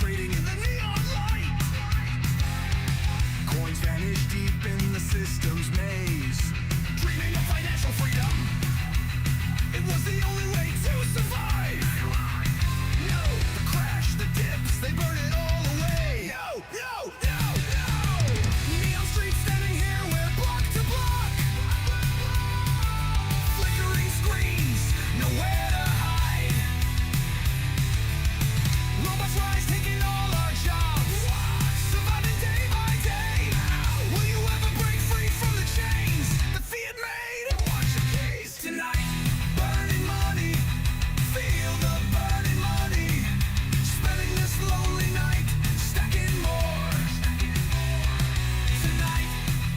trading in the neon light. Coins vanish deep in the system's maze. Dreaming of financial freedom, it was the only way to survive. No, the crash, the dips, they burn it all away. No, no, no, no. Neon streets standing here, we're block to block. Flickering screens, nowhere to hide. Robots rise, taking all our jobs. Surviving day by day. Will you ever break free from the chains that fiat made? Watch your keys tonight. Burning money, feel the burning money. Spending this lonely night, stacking more. Tonight,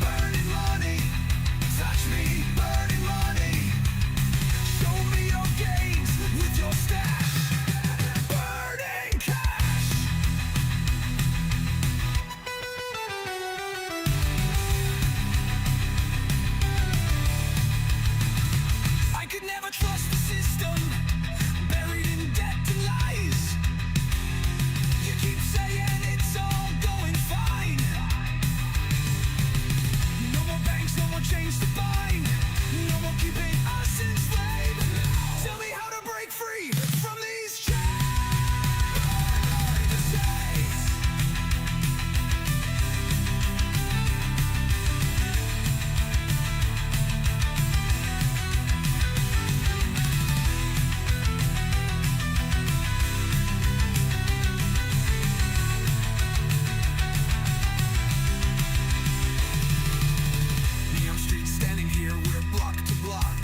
burning money, touch me, burning money. Show me your gains with your stash. Burning cash. I could never trust the system, buried in debt and lies. You keep saying it's all going fine. No more banks, no more chains to bind. No more keeping us enslaved. Tell me how to break free from these chains. Neon streets standing here, we're block to block.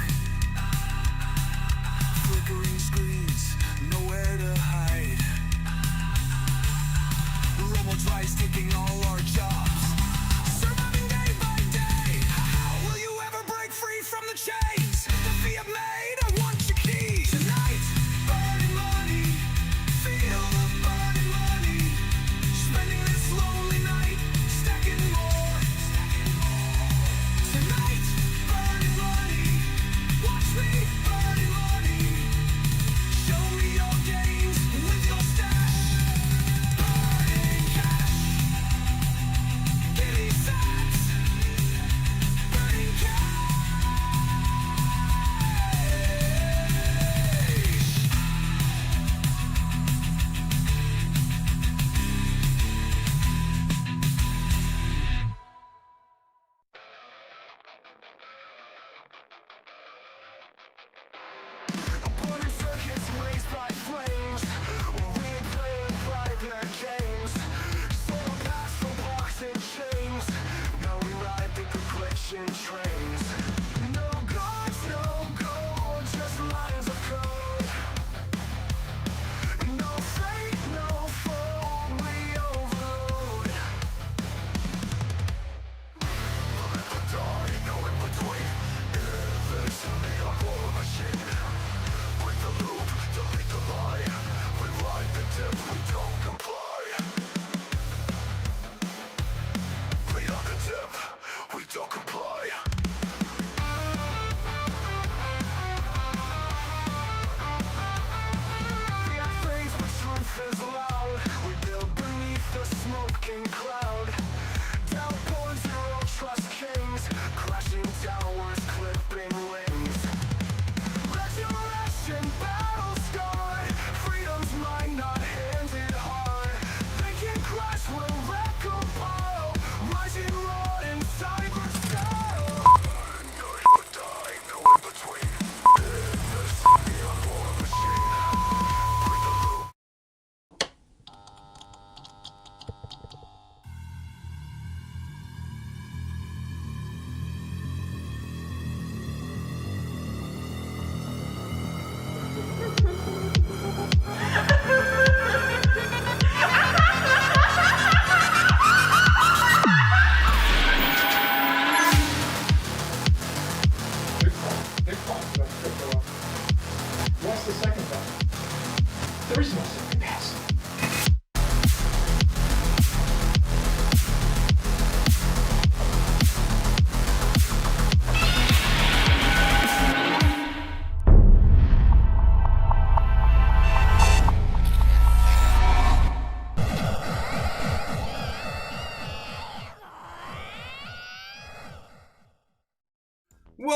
Flickering screens, nowhere to hide. Robots rise, taking all our jobs. Surviving day by day. How will you ever break free from the chains that fiat made? I want your keys tonight. Burning money, feel the burning money. Spending this lonely night, stacking more. Tonight, burning money, watch me burning money. Show me your gains with your stash. Burning cash.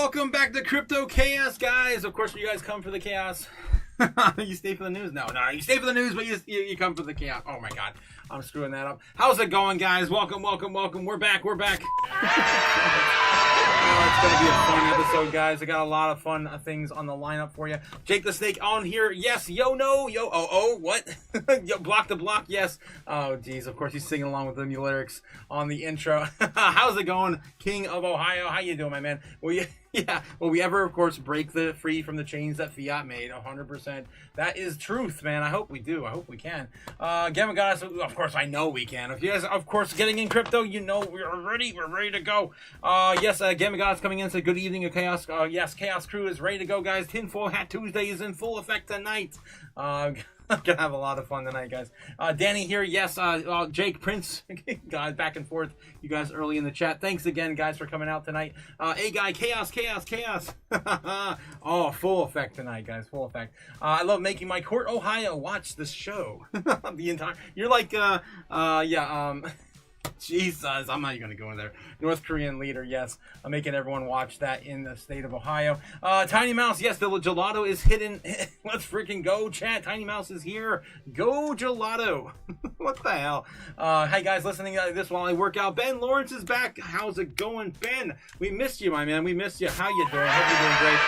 Welcome back to Crypto Chaos, guys. Of course, you guys come for the chaos. You stay for the news? No, you stay for the news, but you come for the chaos. Oh my god, I'm screwing that up. How's it going, guys? Welcome. We're back. Oh, it's gonna be a fun episode, guys. I got a lot of fun things on the lineup for you. Jake the Snake on here. Yes. Yo, no. Yo. Oh. What? Yo, block the block. Yes. Oh, geez. Of course, he's singing along with the new lyrics on the intro. How's it going, King of Ohio? How you doing, my man? Will we ever, of course, break the free from the chains that fiat made? 100%. That is truth, man. I hope we do. I hope we can. Gamma Goddess, of course, I know we can. If you guys, of course, getting in crypto, you know we're ready. We're ready to go. Yes, Gamma Goddess coming in, said good evening, Chaos. Yes, Chaos Crew is ready to go, guys. Tinfoil Hat Tuesday is in full effect tonight. Gonna have a lot of fun tonight, guys. Danny here, yes. Jake, Prince, guys, back and forth. You guys early in the chat. Thanks again, guys, for coming out tonight. A-Guy, Chaos. Oh, full effect tonight, guys. Full effect. I love making my Court, Ohio watch the show. The entire. You're like, Jesus, I'm not even going to go in there. North Korean leader, yes. I'm making everyone watch that in the state of Ohio. Tiny Mouse, yes, the gelato is hidden. Let's freaking go, chat. Tiny Mouse is here. Go gelato. What the hell? Hey, guys, listening to this while I work out. Ben Lawrence is back. How's it going, Ben? We missed you, my man. We missed you. How you doing? Hope you're doing great.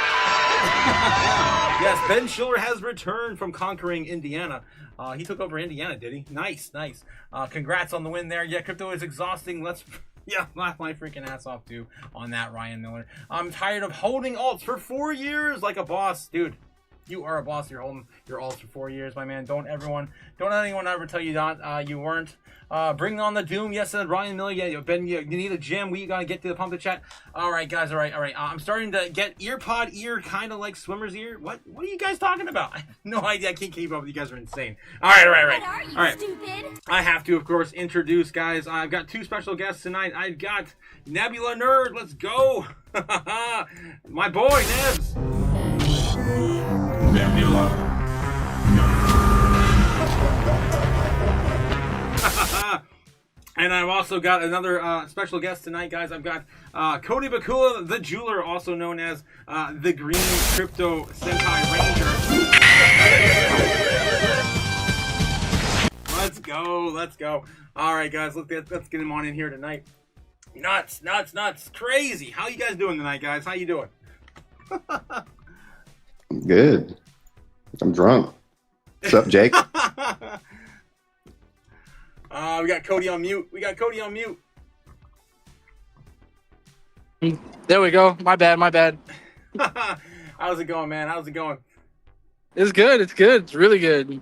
Yes, Ben Schiller has returned from conquering Indiana. He took over Indiana, did he? Nice. Congrats on the win there. Yeah, crypto is exhausting. Laugh my freaking ass off, too, on that, Ryan Miller. I'm tired of holding alts for 4 years like a boss. Dude, you are a boss. You're holding your alts for 4 years, my man. Don't anyone ever tell you that you weren't. Bring on the doom. Yes, said Ryan Miller. Yeah, Ben, you need a gym. We gotta get to the pump the chat. All right, guys. All right. I'm starting to get earpod ear, kind of like swimmer's ear. What are you guys talking about? I have no idea. I can't keep up with you guys. Are insane. All right. What are you, stupid? I have to, of course, introduce, guys. I've got two special guests tonight. I've got Nebula Nerd. Let's go. My boy, Nebs. Nebula. And I've also got another special guest tonight, guys. I've got Cody Bakula, the jeweler, also known as the Green Crypto Senpai Ranger. Let's go. All right, guys, let's get him on in here tonight. Nuts. Crazy. How you guys doing tonight, guys? How you doing? Good. I'm drunk. What's up, Jake? We got Cody on mute. There we go. My bad. How's it going, man? It's good. It's really good.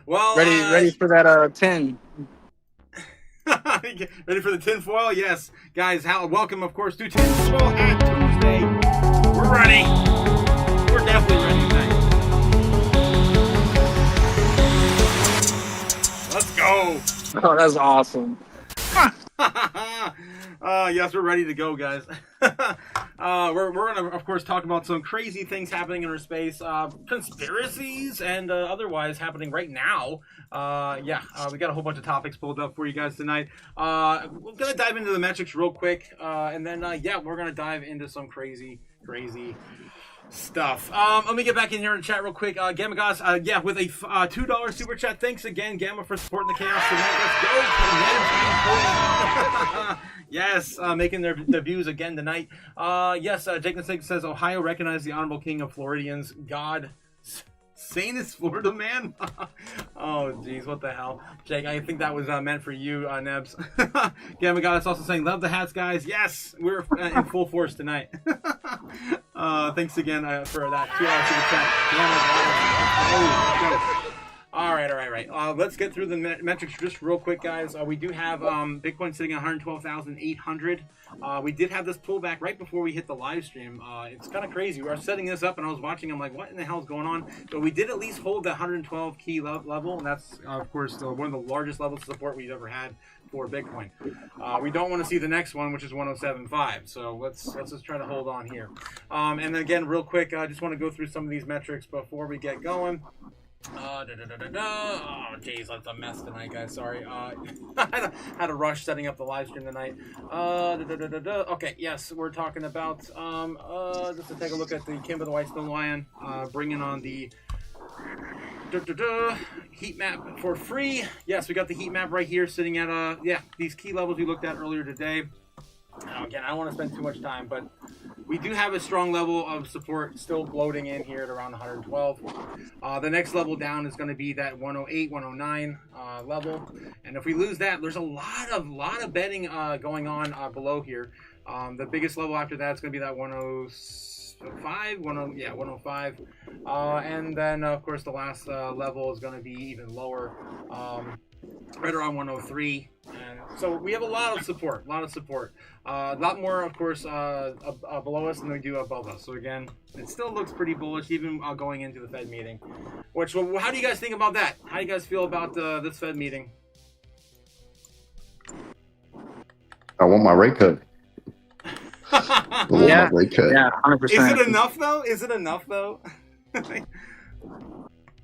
Well, ready for that 10. Ready for the tinfoil? Yes. Guys, welcome, of course, to Tinfoil Hat Tuesday. We're ready. We're definitely ready tonight. Let's go. Oh, that's awesome. Yes, we're ready to go, guys. We're gonna, of course, talk about some crazy things happening in our space, conspiracies and otherwise happening right now. We got a whole bunch of topics pulled up for you guys tonight. We're gonna dive into the metrics real quick, and then we're gonna dive into some crazy stuff. Let me get back in here and chat real quick. Gamma Goss, with a $2 super chat. Thanks again, Gamma, for supporting the chaos tonight. Let's go. Yes, making their debuts again tonight. Jake the Snake says Ohio recognized the honorable king of Floridians. God. Sane is Florida, man. Oh, geez, what the hell, Jake? I think that was meant for you, Nebs. Gamma God is also saying, "Love the hats, guys." Yes, we're in full force tonight. Thanks again for that $2 super chat. Gamma God. Let's go. All right. Let's get through the metrics just real quick, guys. We do have Bitcoin sitting at 112,800. We did have this pullback right before we hit the live stream. It's kind of crazy. We were setting this up, and I was watching. I'm like, what in the hell is going on? But we did at least hold the 112 key level, and that's, of course, one of the largest levels of support we've ever had for Bitcoin. We don't want to see the next one, which is 107.5. So let's just try to hold on here. And then again, real quick, I just want to go through some of these metrics before we get going. Oh, jeez, that's a mess tonight, guys. Sorry. I had a rush setting up the live stream tonight. Okay, yes, we're talking about, just to take a look at the Kimber the White Stone Lion, bringing on the heat map for free. Yes, we got the heat map right here sitting at, yeah, these key levels we looked at earlier today. Again, I don't want to spend too much time, but we do have a strong level of support still floating in here at around 112. The next level down is going to be that 108, 109 level, and if we lose that, there's a lot of betting going on below here. The biggest level after that is going to be that 105, 105, and then of course the last level is going to be even lower, right around 103. And so we have a lot of support, a lot more, of course, below us than we do above us. So again, it still looks pretty bullish, even going into the Fed meeting. Which, how do you guys think about that? How do you guys feel about this Fed meeting? I want my rate cut. I want my rate cut. Yeah, 100%. Is it enough though? Is it enough though?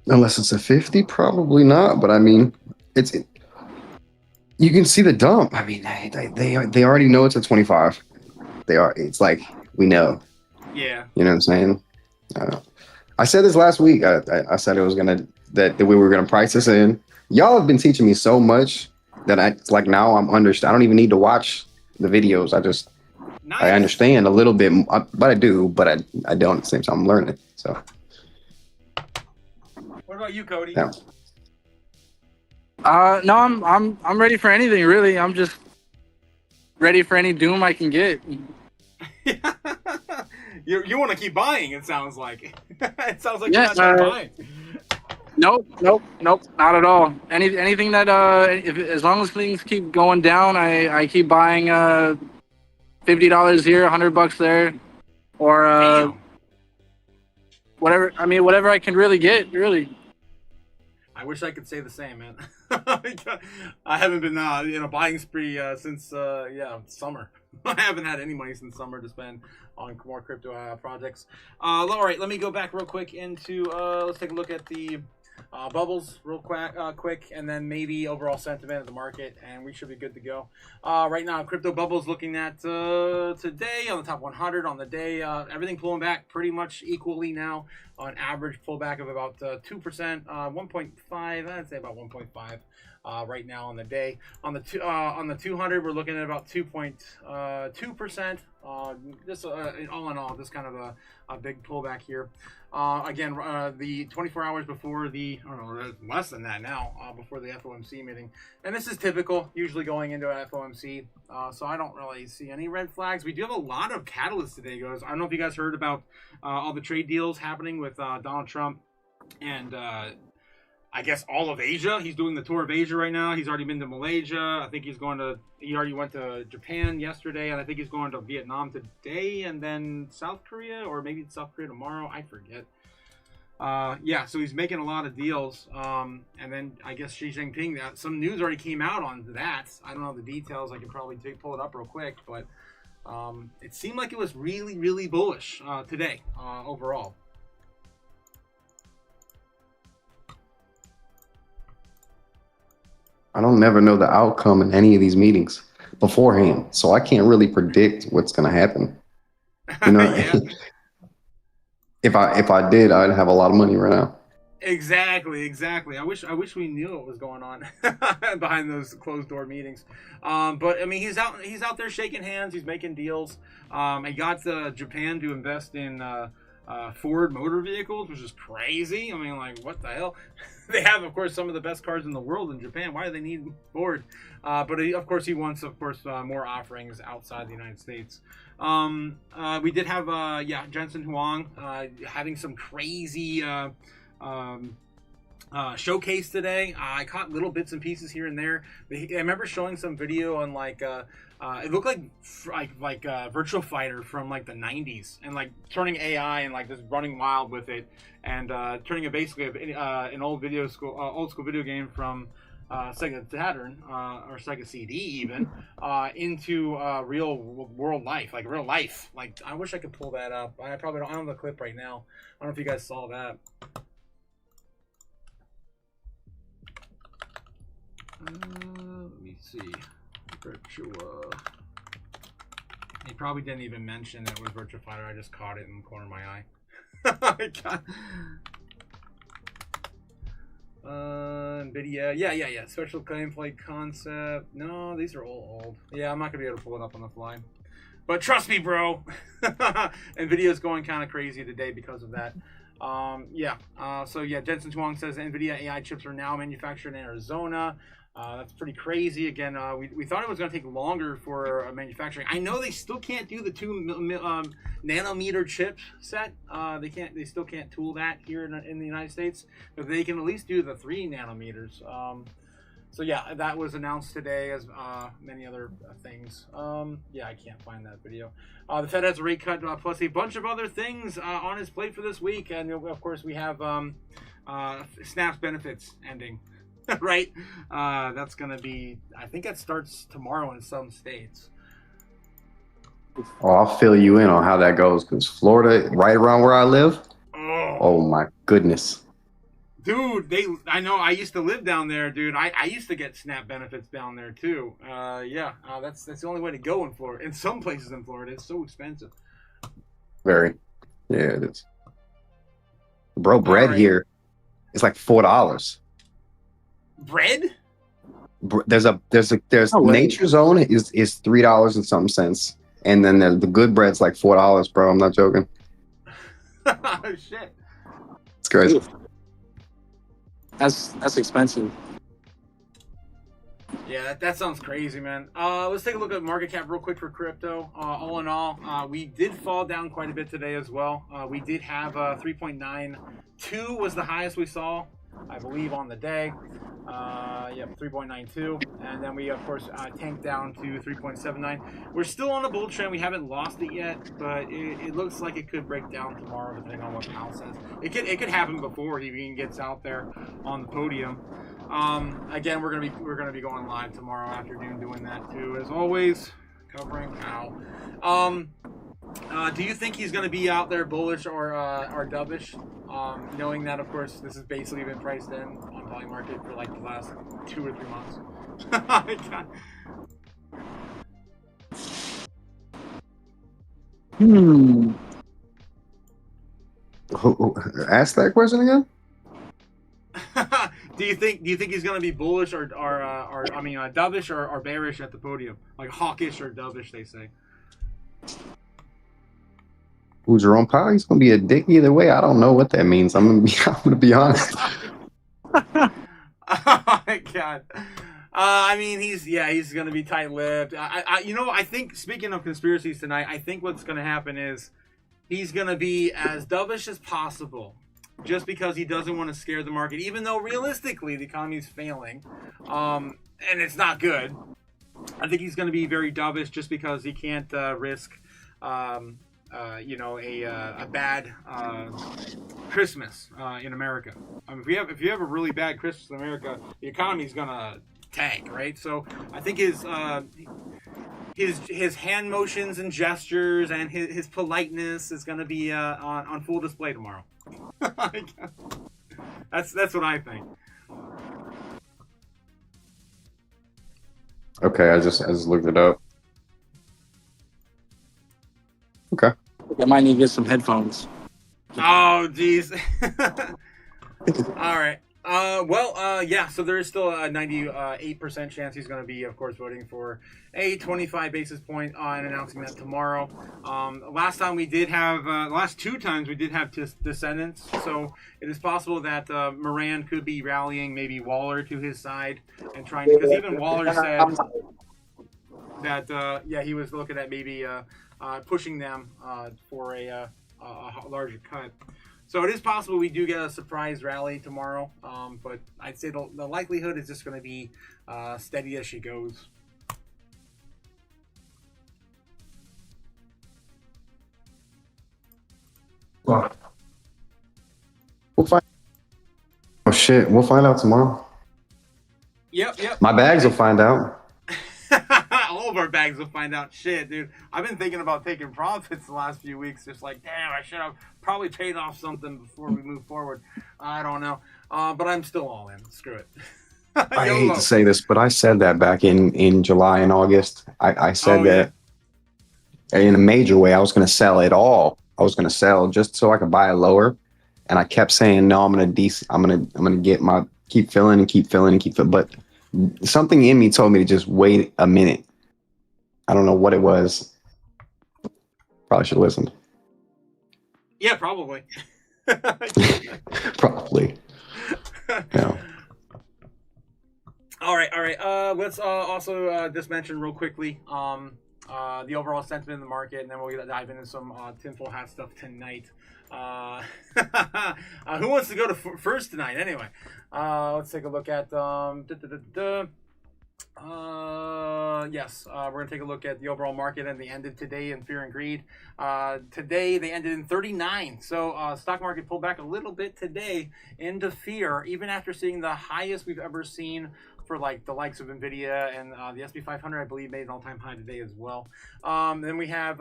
Unless it's a 50, probably not. But I mean, you can see the dump. I mean, they already know it's a 25. It's like, we know. Yeah. You know what I'm saying? I said this last week. I said it was that we were gonna price this in. Y'all have been teaching me so much that it's like now I'm understand. I don't even need to watch the videos. Nice. I understand a little bit, but I do, but I don't at the same time. I'm learning. So. What about you, Cody? Yeah. No, I'm ready for anything, really. I'm just ready for any doom I can get. You want to keep buying, it sounds like. It sounds like Yeah, you're not done buying. Nope, not at all. Anything that as long as things keep going down, I keep buying $50 here, $100 there, or Damn. whatever. I mean, whatever I can really get, really. I wish I could say the same, man. I haven't been in a buying spree since summer. I haven't had any money since summer to spend on more crypto projects. All right, let me go back real quick into let's take a look at the bubbles real quick, and then maybe overall sentiment of the market, and we should be good to go. Right now, crypto bubbles looking at today on the top 100 on the day. Everything pulling back pretty much equally now. On average, pullback of about 2%, 1.5. I'd say about 1.5 right now on the day. On the 200, we're looking at about 2.2%. Just all in all, just kind of a big pullback here. Again, the 24 hours before the, I don't know, less than that now, before the FOMC meeting. And this is typical, usually going into a FOMC. So I don't really see any red flags. We do have a lot of catalysts today, guys. I don't know if you guys heard about all the trade deals happening with Donald Trump and I guess all of Asia. He's doing the tour of Asia right now. He's already been to Malaysia. I think he already went to Japan yesterday, and I think he's going to Vietnam today, and then South Korea, or maybe South Korea tomorrow. I forget. Yeah, so he's making a lot of deals. And then I guess Xi Jinping, some news already came out on that. I don't know the details. I can probably pull it up real quick, but it seemed like it was really, really bullish today overall. I don't never know the outcome in any of these meetings beforehand, so I can't really predict what's going to happen. You know, Yeah. if I did, I'd have a lot of money right now. Exactly. I wish we knew what was going on behind those closed door meetings. But I mean, he's out there shaking hands. He's making deals. He got Japan to invest in Ford motor vehicles, which is crazy. I mean, like, what the hell? They have, of course, some of the best cars in the world in Japan. Why do they need Ford? But of course, he wants, of course, more offerings outside the United States. We did have, Jensen Huang having some crazy showcase today. I caught little bits and pieces here and there. I remember showing some video on it looked like Virtual Fighter from like the 90s, and like turning AI and like just running wild with it, and turning it basically an old school video game from Sega Saturn or Sega CD even into real world life, like real life. Like, I wish I could pull that up. I don't have the clip right now. I don't know if you guys saw that. Let me see. Virtua. He probably didn't even mention it was Virtua Fighter. I just caught it in the corner of my eye. NVIDIA. Yeah. Special gameplay concept. No, these are all old. Yeah, I'm not going to be able to pull it up on the fly. But trust me, bro. NVIDIA's going kind of crazy today because of that. Jensen Tuong says NVIDIA AI chips are now manufactured in Arizona. That's pretty crazy. Again, we thought it was going to take longer for manufacturing. I know they still can't do the 2 nanometer chip set. They still can't tool that here in the United States, but they can at least do the 3 nanometers. That was announced today, as many other things. I can't find that video. The Fed has a rate cut plus a bunch of other things on his plate for this week, and of course we have SNAP's benefits ending. Right? That's going to be, I think that starts tomorrow in some states. Oh, I'll fill you in on how that goes, because Florida, right around where I live, oh my goodness. Dude, I know, I used to live down there, dude. I used to get SNAP benefits down there too. That's the only way to go in Florida. In some places in Florida, it's so expensive. Very. Yeah, it is. Bro, bread here is like $4. Bread? There's Nature Zone is $3 and something cents, and then the good bread's like $4, bro. I'm not joking. Oh shit! It's crazy. That's expensive. Yeah, that sounds crazy, man. Let's take a look at market cap real quick for crypto. All in all, we did fall down quite a bit today as well. We did have 3.92 was the highest we saw, I believe, on the day. 3.92, and then we of course tanked down to 3.79. We're still on a bull trend. We haven't lost it yet, but it looks like it could break down tomorrow, depending on what Powell says. It could happen before he even gets out there on the podium. Again, we're gonna be going live tomorrow afternoon doing that too, as always, covering Powell. Do you think he's going to be out there bullish or dovish? Knowing that, of course, this has basically been priced in on poly market for like the last 2 or 3 months. Ask that question again. Do you think he's going to be bullish or dovish or bearish at the podium, like hawkish or dovish? They say. Who's Jerome Powell? He's gonna be a dick either way. I don't know what that means. I'm gonna be honest. Oh my god. He's gonna be tight-lipped. I think, speaking of conspiracies tonight, I think what's gonna happen is he's gonna be as dovish as possible, just because he doesn't want to scare the market, even though realistically the economy is failing, and it's not good. I think he's gonna be very dovish just because he can't risk. A bad Christmas in America. I mean, if you have a really bad Christmas in America, the economy's gonna tank, right? So I think his hand motions and gestures and his politeness is gonna be on full display tomorrow. That's what I think. Okay, I just looked it up. Okay. I might need to get some headphones. Oh, geez. All right. So there is still a 98% chance he's going to be, of course, voting for a 25 basis point and announcing that tomorrow. Last time we did have, the last 2 times we did have descendants, so it is possible that Moran could be rallying maybe Waller to his side and trying to, because even Waller said that, he was looking at maybe pushing them for a larger cut. So it is possible we do get a surprise rally tomorrow, but I'd say the likelihood is just going to be steady as she goes. We'll find. Oh shit! We'll find out tomorrow. Yep. My bags will find out. All of our bags will find out. Shit, dude. I've been thinking about taking profits the last few weeks. Just like, damn, I should have probably paid off something before we move forward. I don't know. But I'm still all in. Screw it. I hate YOLO. to say this, but I said that back in July and August. I said Oh, that in a major way. I was going to sell it all. I was going to sell just so I could buy it lower. And I kept saying, no, I'm going to get my, keep filling and keep filling and keep filling. But something in me told me to just wait a minute. I don't know what it was. Probably should have listened. Yeah, probably. Probably. Yeah. All right. Let's also just mention real quickly the overall sentiment in the market, and then we'll dive into some tinfoil hat stuff tonight. Who wants to go to first tonight? Anyway, let's take a look at yes, we're going to take a look at the overall market, and they ended today in fear and greed. Today they ended in 39. So stock market pulled back a little bit today into fear, even after seeing the highest we've ever seen for like the likes of Nvidia, and the S&P 500, I believe, made an all-time high today as well. Then we have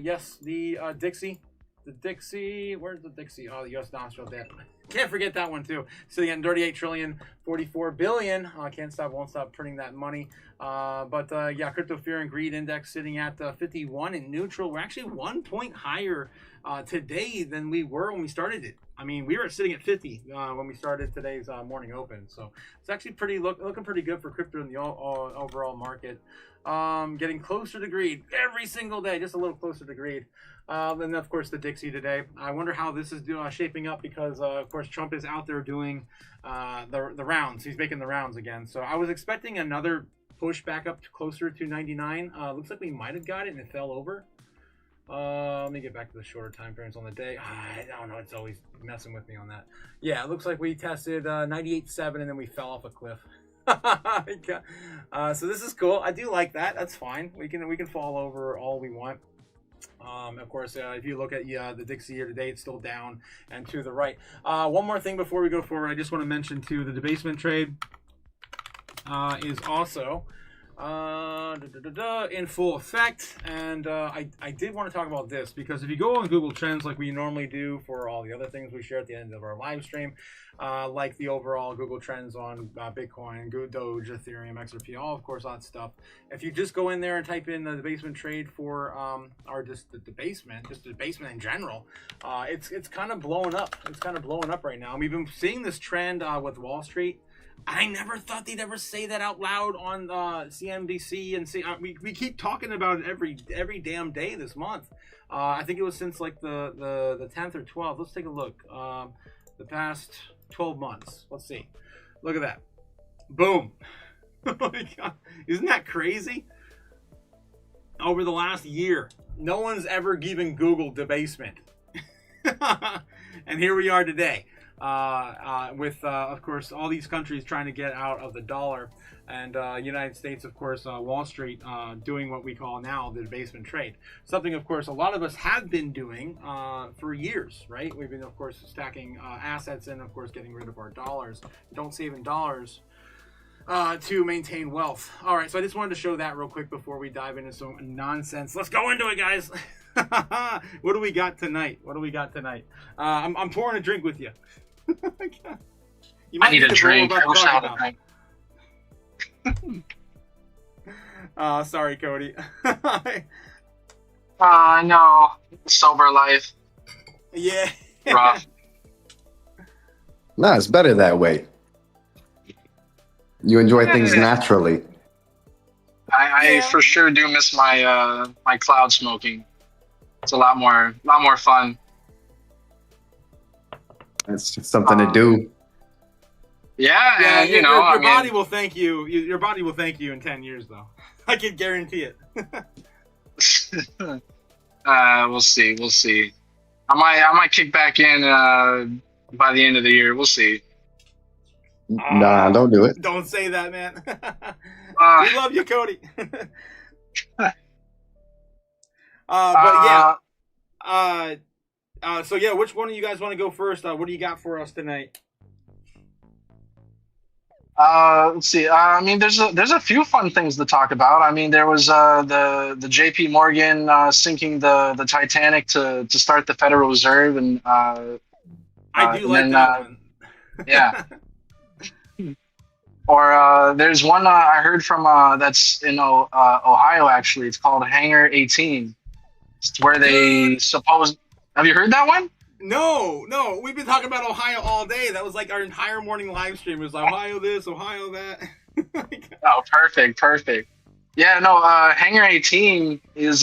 yes, the Dixie. The Dixie, where's the Dixie? Oh, the U.S. nostril debt. Can't forget that one too. Sitting at 38 trillion, 44 billion. Can't stop, won't stop printing that money. Yeah, crypto fear and greed index sitting at 51 in neutral. We're actually 1 point higher today than we were when we started it. I mean, we were sitting at 50 when we started today's morning open. So it's actually looking pretty good for crypto in the overall market. Getting closer to greed every single day, just a little closer to greed. And of course the Dixie today. I wonder how this is shaping up, because of course Trump is out there doing the rounds. He's making the rounds again. So I was expecting another push back up to closer to 99. Looks like we might have got it and it fell over. Let me get back to the shorter time frames on the day. I don't know, it's always messing with me on that. Yeah, it looks like we tested 98.7 and then we fell off a cliff. So this is cool. I do like that. That's fine. We can fall over all we want. Of course, if you look at the Dixie here today, it's still down and to the right. One more thing before we go forward, I just want to mention too, the debasement trade is also in full effect. And I did want to talk about this, because if you go on Google Trends like we normally do for all the other things we share at the end of our live stream, like the overall Google Trends on Bitcoin, Doge, Ethereum, XRP, all of course that stuff. If you just go in there and type in the debasement trade for or just the debasement in general, it's kind of blowing up. It's kind of blowing up right now. And we've been seeing this trend with Wall Street. I never thought they'd ever say that out loud on CNBC, and we keep talking about it every damn day this month. I think it was since like the 10th or 12th. Let's take a look. The past 12 months. Let's see. Look at that. Boom. Oh my God. Isn't that crazy? Over the last year, no one's ever given Google debasement. And here we are today. With of course all these countries trying to get out of the dollar, and United States, of course, Wall Street doing what we call now the debasement trade. Something, of course, a lot of us have been doing for years, right? We've been, of course, stacking assets and, of course, getting rid of our dollars. Don't save in dollars to maintain wealth. All right, so I just wanted to show that real quick before we dive into some nonsense. Let's go into it, guys. What do we got tonight? I'm pouring a drink with you. I need a drink. I wish I had a drink. Sorry, Cody. No. Sober life. Yeah. Rough. No, it's better that way. You enjoy things naturally. I for sure do miss my my cloud smoking. It's a lot more fun. It's just something to do. Yeah, and, your your body will thank you. Your body will thank you in 10 years, though. I can guarantee it. We'll see. I might kick back in by the end of the year. We'll see. Nah, don't do it. Don't say that, man. We love you, Cody. But yeah. So yeah, which one of you guys want to go first? What do you got for us tonight? Let's see. I mean, there's a few fun things to talk about. I mean, there was the JP Morgan sinking the Titanic to start the Federal Reserve, and I do like that one. Yeah. Or there's one I heard from that's in Ohio actually. It's called Hangar 18. It's where they Dude. suppose. Have you heard that one? No, we've been talking about Ohio all day. That was like our entire morning live stream. It was Ohio this, Ohio that. Oh, perfect. Yeah, no. Hangar 18 is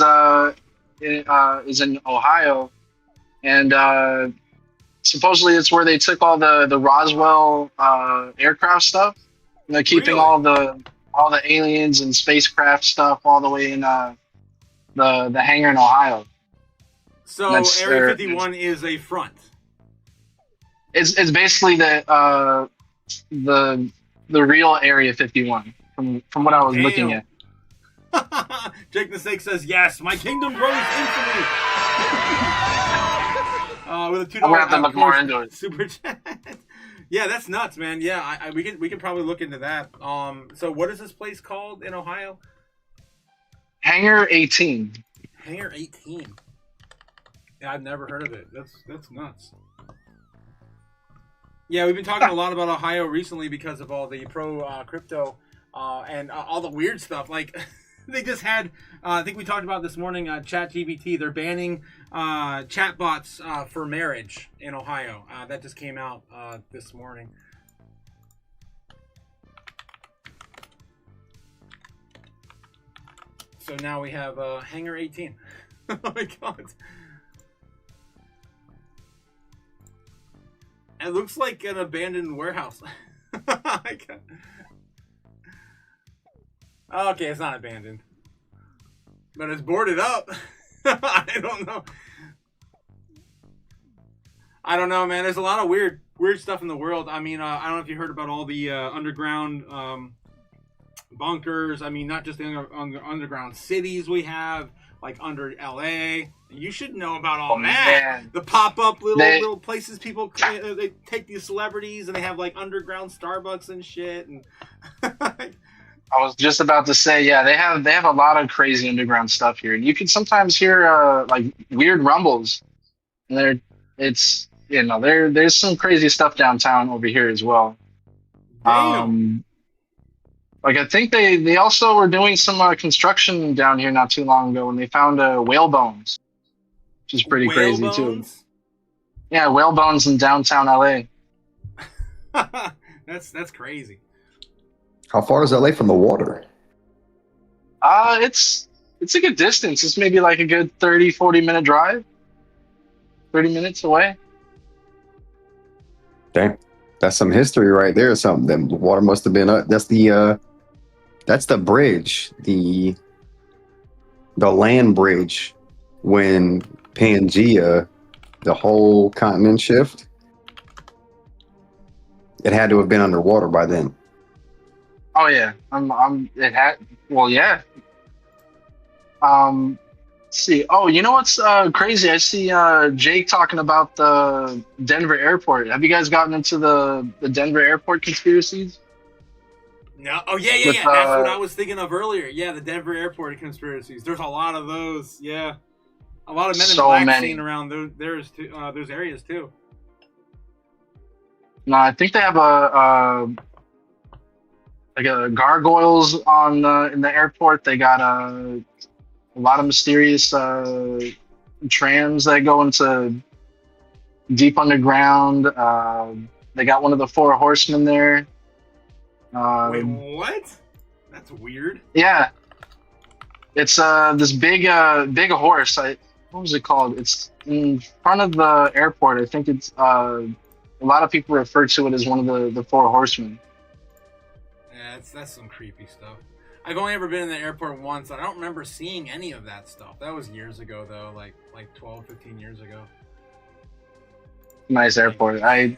in Ohio, and supposedly it's where they took all the Roswell aircraft stuff. You know, keeping Really? all the aliens and spacecraft stuff all the way in the hangar in Ohio. So That's Area 51 is a front. It's basically the real Area 51 from what I was looking at. Jake the Snake says, yes, my kingdom grows instantly. With a $2 I'm gonna have to look more into it. Super chat. Yeah, that's nuts, man. Yeah, we could probably look into that. So what is this place called in Ohio? Hangar 18. Hangar 18. Yeah, I've never heard of it. That's nuts. Yeah, we've been talking a lot about Ohio recently because of all the pro crypto and all the weird stuff. Like they just had, I think we talked about this morning, ChatGPT. They're banning chatbots for marriage in Ohio. That just came out this morning. So now we have Hangar 18. Oh my god. It looks like an abandoned warehouse. Okay, it's not abandoned. But it's boarded up. I don't know, man. There's a lot of weird stuff in the world. I mean, I don't know if you heard about all the underground bunkers. I mean, not just the underground cities we have, like under LA. You should know about all that. Man. The pop-up little places people they take these celebrities and they have like underground Starbucks and shit. And I was just about to say, yeah, they have a lot of crazy underground stuff here, and you can sometimes hear like weird rumbles. And there's some crazy stuff downtown over here as well. damn. Like I think they also were doing some construction down here not too long ago, and they found whale bones, which is pretty crazy Whalebones? too. Yeah, whale bones in downtown LA. That's crazy. How far is LA from the water? It's a good distance. It's maybe like a good 30-40 minute drive. 30 minutes away. Dang, that's some history right there. Something the water must have been up. That's the bridge, the land bridge when Pangea, the whole continent shift. It had to have been underwater by then. Oh yeah, yeah. Let's see. Oh, you know what's crazy? I see Jake talking about the Denver airport. Have you guys gotten into the Denver airport conspiracies? No. Oh yeah. With, That's what I was thinking of earlier. Yeah, the Denver airport conspiracies. There's a lot of those. Yeah, a lot of men in So black many. seen around those areas too. No, I think they have a gargoyles on in the airport. They got a lot of mysterious trams that go into deep underground. They got one of the four horsemen there. Wait, what? That's weird. Yeah, it's this big horse. What was it called? It's in front of the airport. I think it's a lot of people refer to it as one of the four horsemen. Yeah, that's some creepy stuff. I've only ever been in the airport once. I don't remember seeing any of that stuff. That was years ago, though, like 12, 15 years ago. Nice airport. I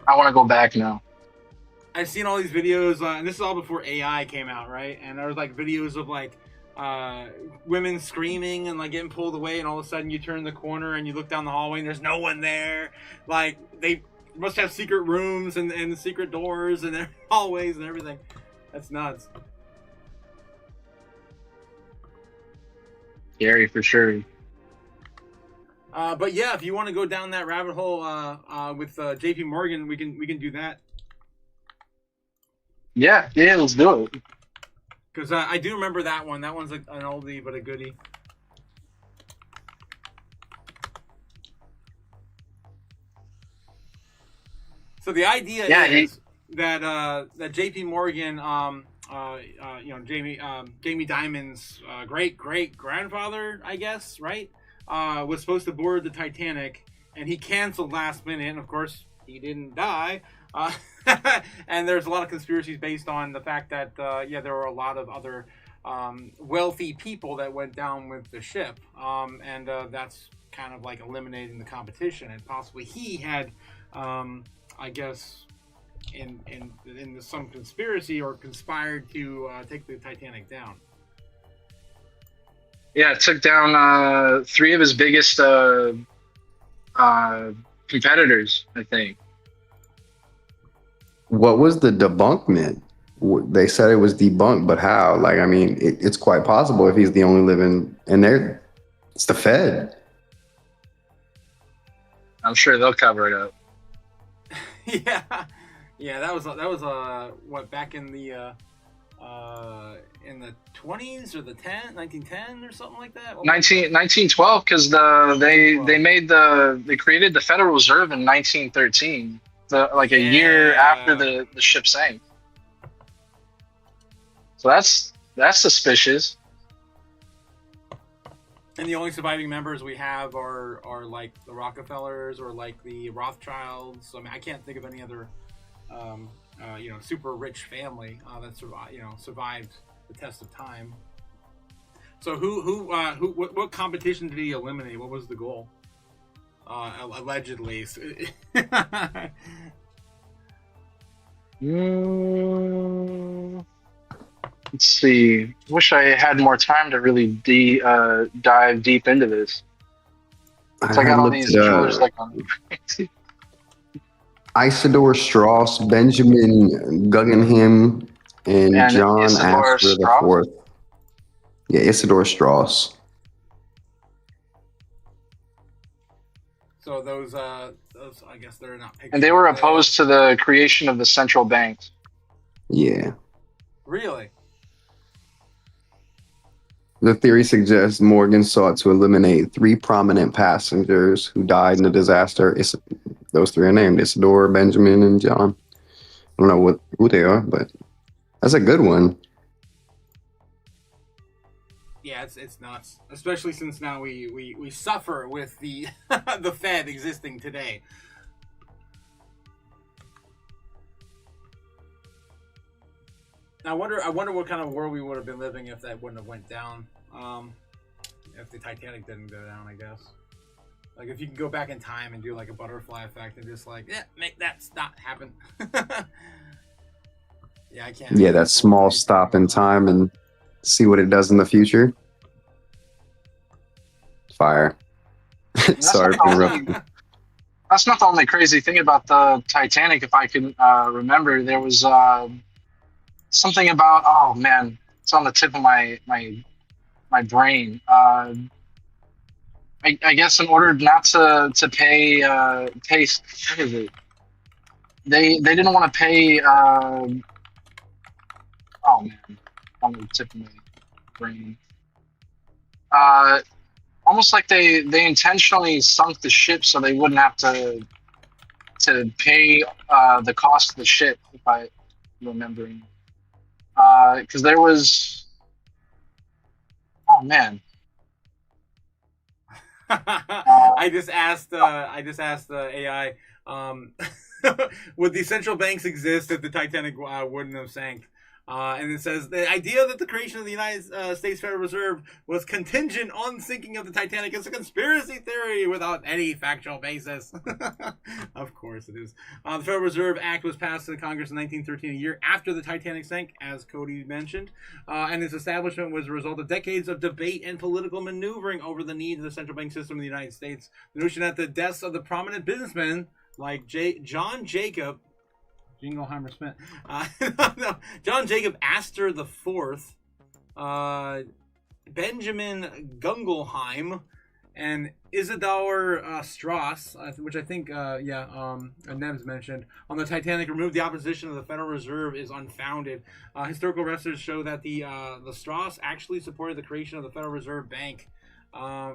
want to go back now. I've seen all these videos, and this is all before AI came out, right? And there was like videos of like women screaming and like getting pulled away, and all of a sudden you turn the corner and you look down the hallway and there's no one there. Like they must have secret rooms and secret doors and hallways and everything. That's nuts. Scary for sure. But yeah, if you want to go down that rabbit hole with JP Morgan, we can do that. Yeah, let's do it. Because I do remember that one. That one's an oldie but a goodie. So the idea is that J.P. Morgan, Jamie Dimon's great grandfather, I guess, right, was supposed to board the Titanic, and he canceled last minute. And of course, he didn't die. And there's a lot of conspiracies based on the fact that there were a lot of other wealthy people that went down with the ship, and that's kind of like eliminating the competition. And possibly he had, I guess, in some conspiracy or conspired to take the Titanic down. Yeah, it took down 3 of his biggest competitors, I think. What was the debunkment? They said it was debunked, but how? Like, I mean, it's quite possible if he's the only living, and it's the Fed. I'm sure they'll cover it up. Yeah, that was what, back in the 20s or the 1910 or something like that. 1912, because they created the Federal Reserve in 1913, a year after the ship sank. So that's suspicious. And the only surviving members we have are like the Rockefellers or like the Rothschilds. I mean, I can't think of any other super rich family that survived the test of time. So what competition did he eliminate? What was the goal? Allegedly. Let's see. Wish I had more time to really dive deep into this. I got all these jewelers on. Isidore Strauss, Benjamin Guggenheim, and John Isidore Astor the Strauss? Fourth. Yeah, Isidore Strauss. So those I guess they're not. And they were opposed to the creation of the central banks. Yeah. Really? The theory suggests Morgan sought to eliminate 3 prominent passengers who died in the disaster. Those 3 are named Isidore, Benjamin, and John. I don't know who they are, but that's a good one. Yeah, it's nuts. Especially since now we suffer with the the Fed existing today. I wonder what kind of world we would have been living if that wouldn't have went down. If the Titanic didn't go down, I guess. Like if you can go back in time and do like a butterfly effect and just like, make that not happen. Yeah, I can't. Yeah, that small stop in time and see what it does in the future. Fire. Sorry for interrupting. That's not the only crazy thing about the Titanic. If I can remember, there was something about, oh man, it's on the tip of my brain. I guess in order not to pay what is it? They didn't want to pay. Oh man, on the tip of my brain. Almost like they intentionally sunk the ship so they wouldn't have to pay the cost of the ship, if I'm remembering. Because there was, oh man. I just asked the AI, would the central banks exist if the Titanic wouldn't have sank? And it says the idea that the creation of the United States Federal Reserve was contingent on sinking of the Titanic is a conspiracy theory without any factual basis. Of course it is. The Federal Reserve Act was passed in Congress in 1913, a year after the Titanic sank, as Cody mentioned. And its establishment was a result of decades of debate and political maneuvering over the needs of the central bank system in the United States. The notion that the deaths of the prominent businessmen like John Jacob Jingleheimer Smith. No, John Jacob Astor the Fourth, Benjamin Guggenheim, And Isidore Strauss, which I think, Nebs mentioned, on the Titanic, removed the opposition of the Federal Reserve is unfounded. Historical records show that the Strauss actually supported the creation of the Federal Reserve Bank.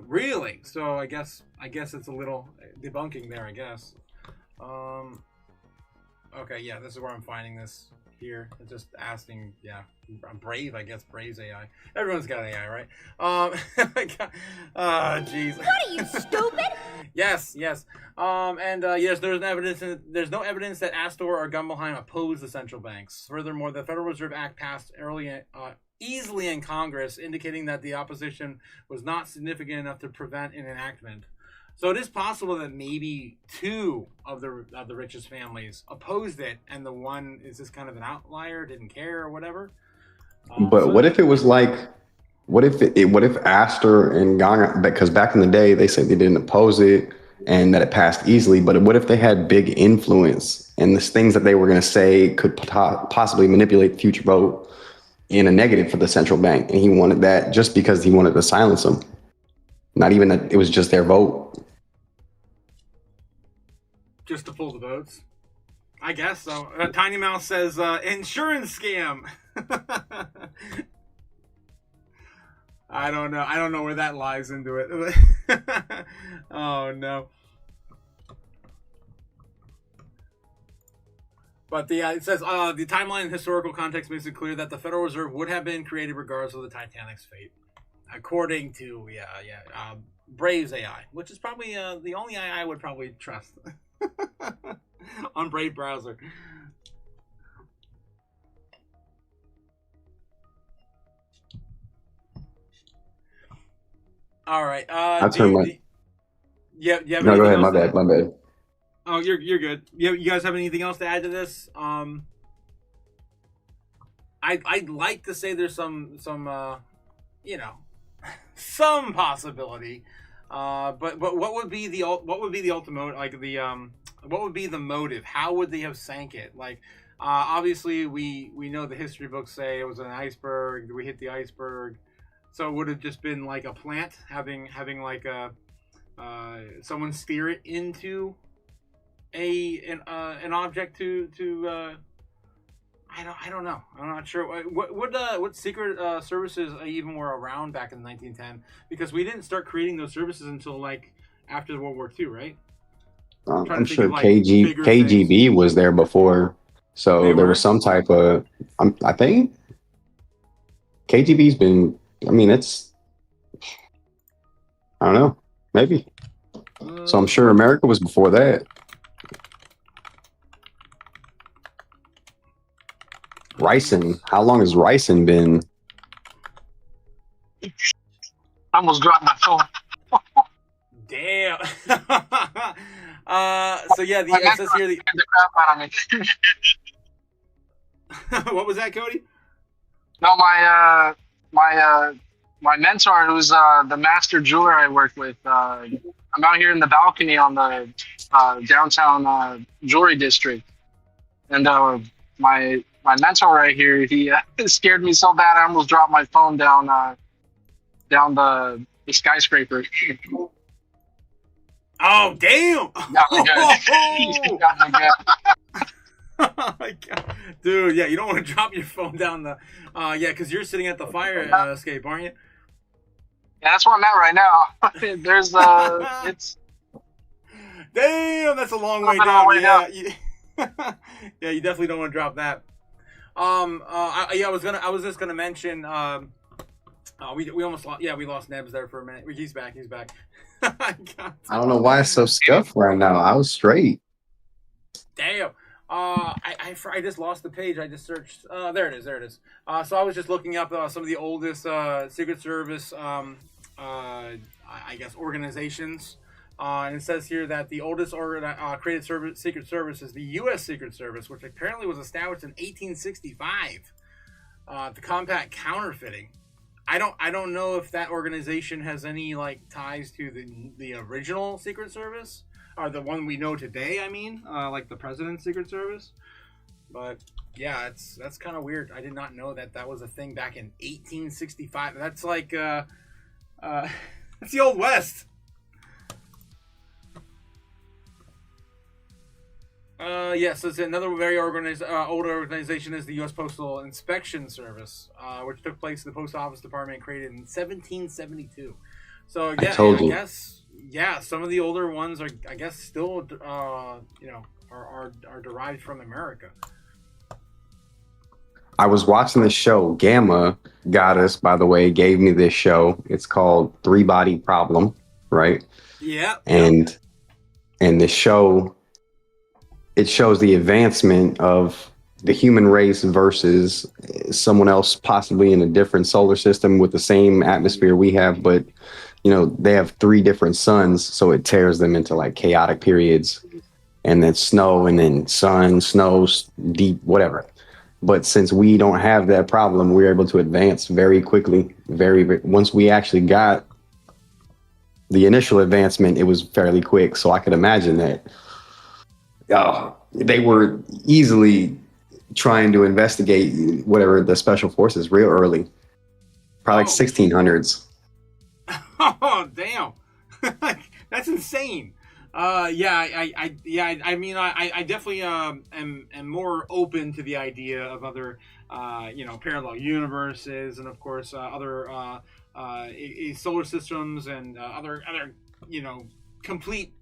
Really? So I guess it's a little debunking there, I guess. Okay, yeah, this is where I'm finding this here. It's just asking, Brave, I guess. Brave's AI. Everyone's got AI, right? Jeez. What are you, stupid? Yes. Yes, there's no evidence that Astor or Gummelheim opposed the central banks. Furthermore, the Federal Reserve Act passed easily in Congress, indicating that the opposition was not significant enough to prevent an enactment. So it is possible that maybe two of the richest families opposed it, and the one is just kind of an outlier, didn't care or whatever. But what if it was like, what if Astor and Gong, because back in the day they said they didn't oppose it and that it passed easily, but what if they had big influence and the things that they were going to say could possibly manipulate the future vote in a negative for the central bank, and he wanted that just because he wanted to silence them? Not even that it was just their vote. Just to pull the votes, I guess so. Tiny Mouse says insurance scam. I don't know where that lies into it. Oh no. But it says the timeline and historical context makes it clear that the Federal Reserve would have been created regardless of the Titanic's fate, according to Brave's AI, which is probably the only AI I would probably trust on Brave browser. All right. I turned my. Yeah. No, go ahead. My bad. Oh, you're good. You guys have anything else to add to this? I'd like to say there's some some possibility. But what would be the ultimate, like what would be the motive? How would they have sank it? Like obviously we know the history books say it was an iceberg. We hit the iceberg. So it would have just been like a plant having like a someone steer it into an object to I don't know. I'm not sure. What secret services even were around back in 1910? Because we didn't start creating those services until like after World War II, right? I'm sure KGB was there before, so there was some type of. I think KGB's been. I mean, it's. I don't know. Maybe. So I'm sure America was before that. Ryson. How long has Ryson been? I almost dropped my phone. Damn. So yeah, it says here the crap out of me. What was that, Cody? No, my mentor, who's the master jeweler I work with. I'm out here in the balcony on the downtown jewelry district, and my mentor right here, he scared me so bad I almost dropped my phone down the skyscraper. Oh damn! Got me good. Got me good. Oh my god, dude! Yeah, you don't want to drop your phone down the. Because you're sitting at the fire escape, aren't you? Yeah, that's where I'm at right now. There's it's. Damn, that's a long way down. Yeah, you definitely don't want to drop that. I was just gonna mention. We almost lost. Yeah, we lost Nebs there for a minute. He's back. I don't know why it's so scuffed right now. I was straight. Damn. I just lost the page. I just searched. There it is. So I was just looking up some of the oldest Secret Service, I guess, organizations. And it says here that the oldest created Secret Service is the U.S. Secret Service, which apparently was established in 1865 to combat counterfeiting. I don't know if that organization has any like ties to the original Secret Service. Or the one we know today, I mean, like the President's Secret Service. But yeah, that's kind of weird. I did not know that was a thing back in 1865. That's like, that's the Old West. Yes, it's another very old organization is the U.S. Postal Inspection Service, which took place in the Post Office Department, created in 1772. So I yeah, told I you. guess some of the older ones are, I guess, still are derived from America. I was watching this show. Gamma Goddess, by the way, gave me this show. It's called Three Body Problem, right? Yeah, And the show, it shows the advancement of the human race versus someone else possibly in a different solar system with the same atmosphere we have, but they have three different suns, so it tears them into like chaotic periods, and then snow, and then sun, snow, deep, whatever. But since we don't have that problem, we're able to advance very quickly. Once we actually got the initial advancement, it was fairly quick. So I could imagine that they were easily trying to investigate whatever the special forces real early, probably like 1600s. Oh damn, that's insane. I mean, I definitely am more open to the idea of other parallel universes, and of course other solar systems, and other complete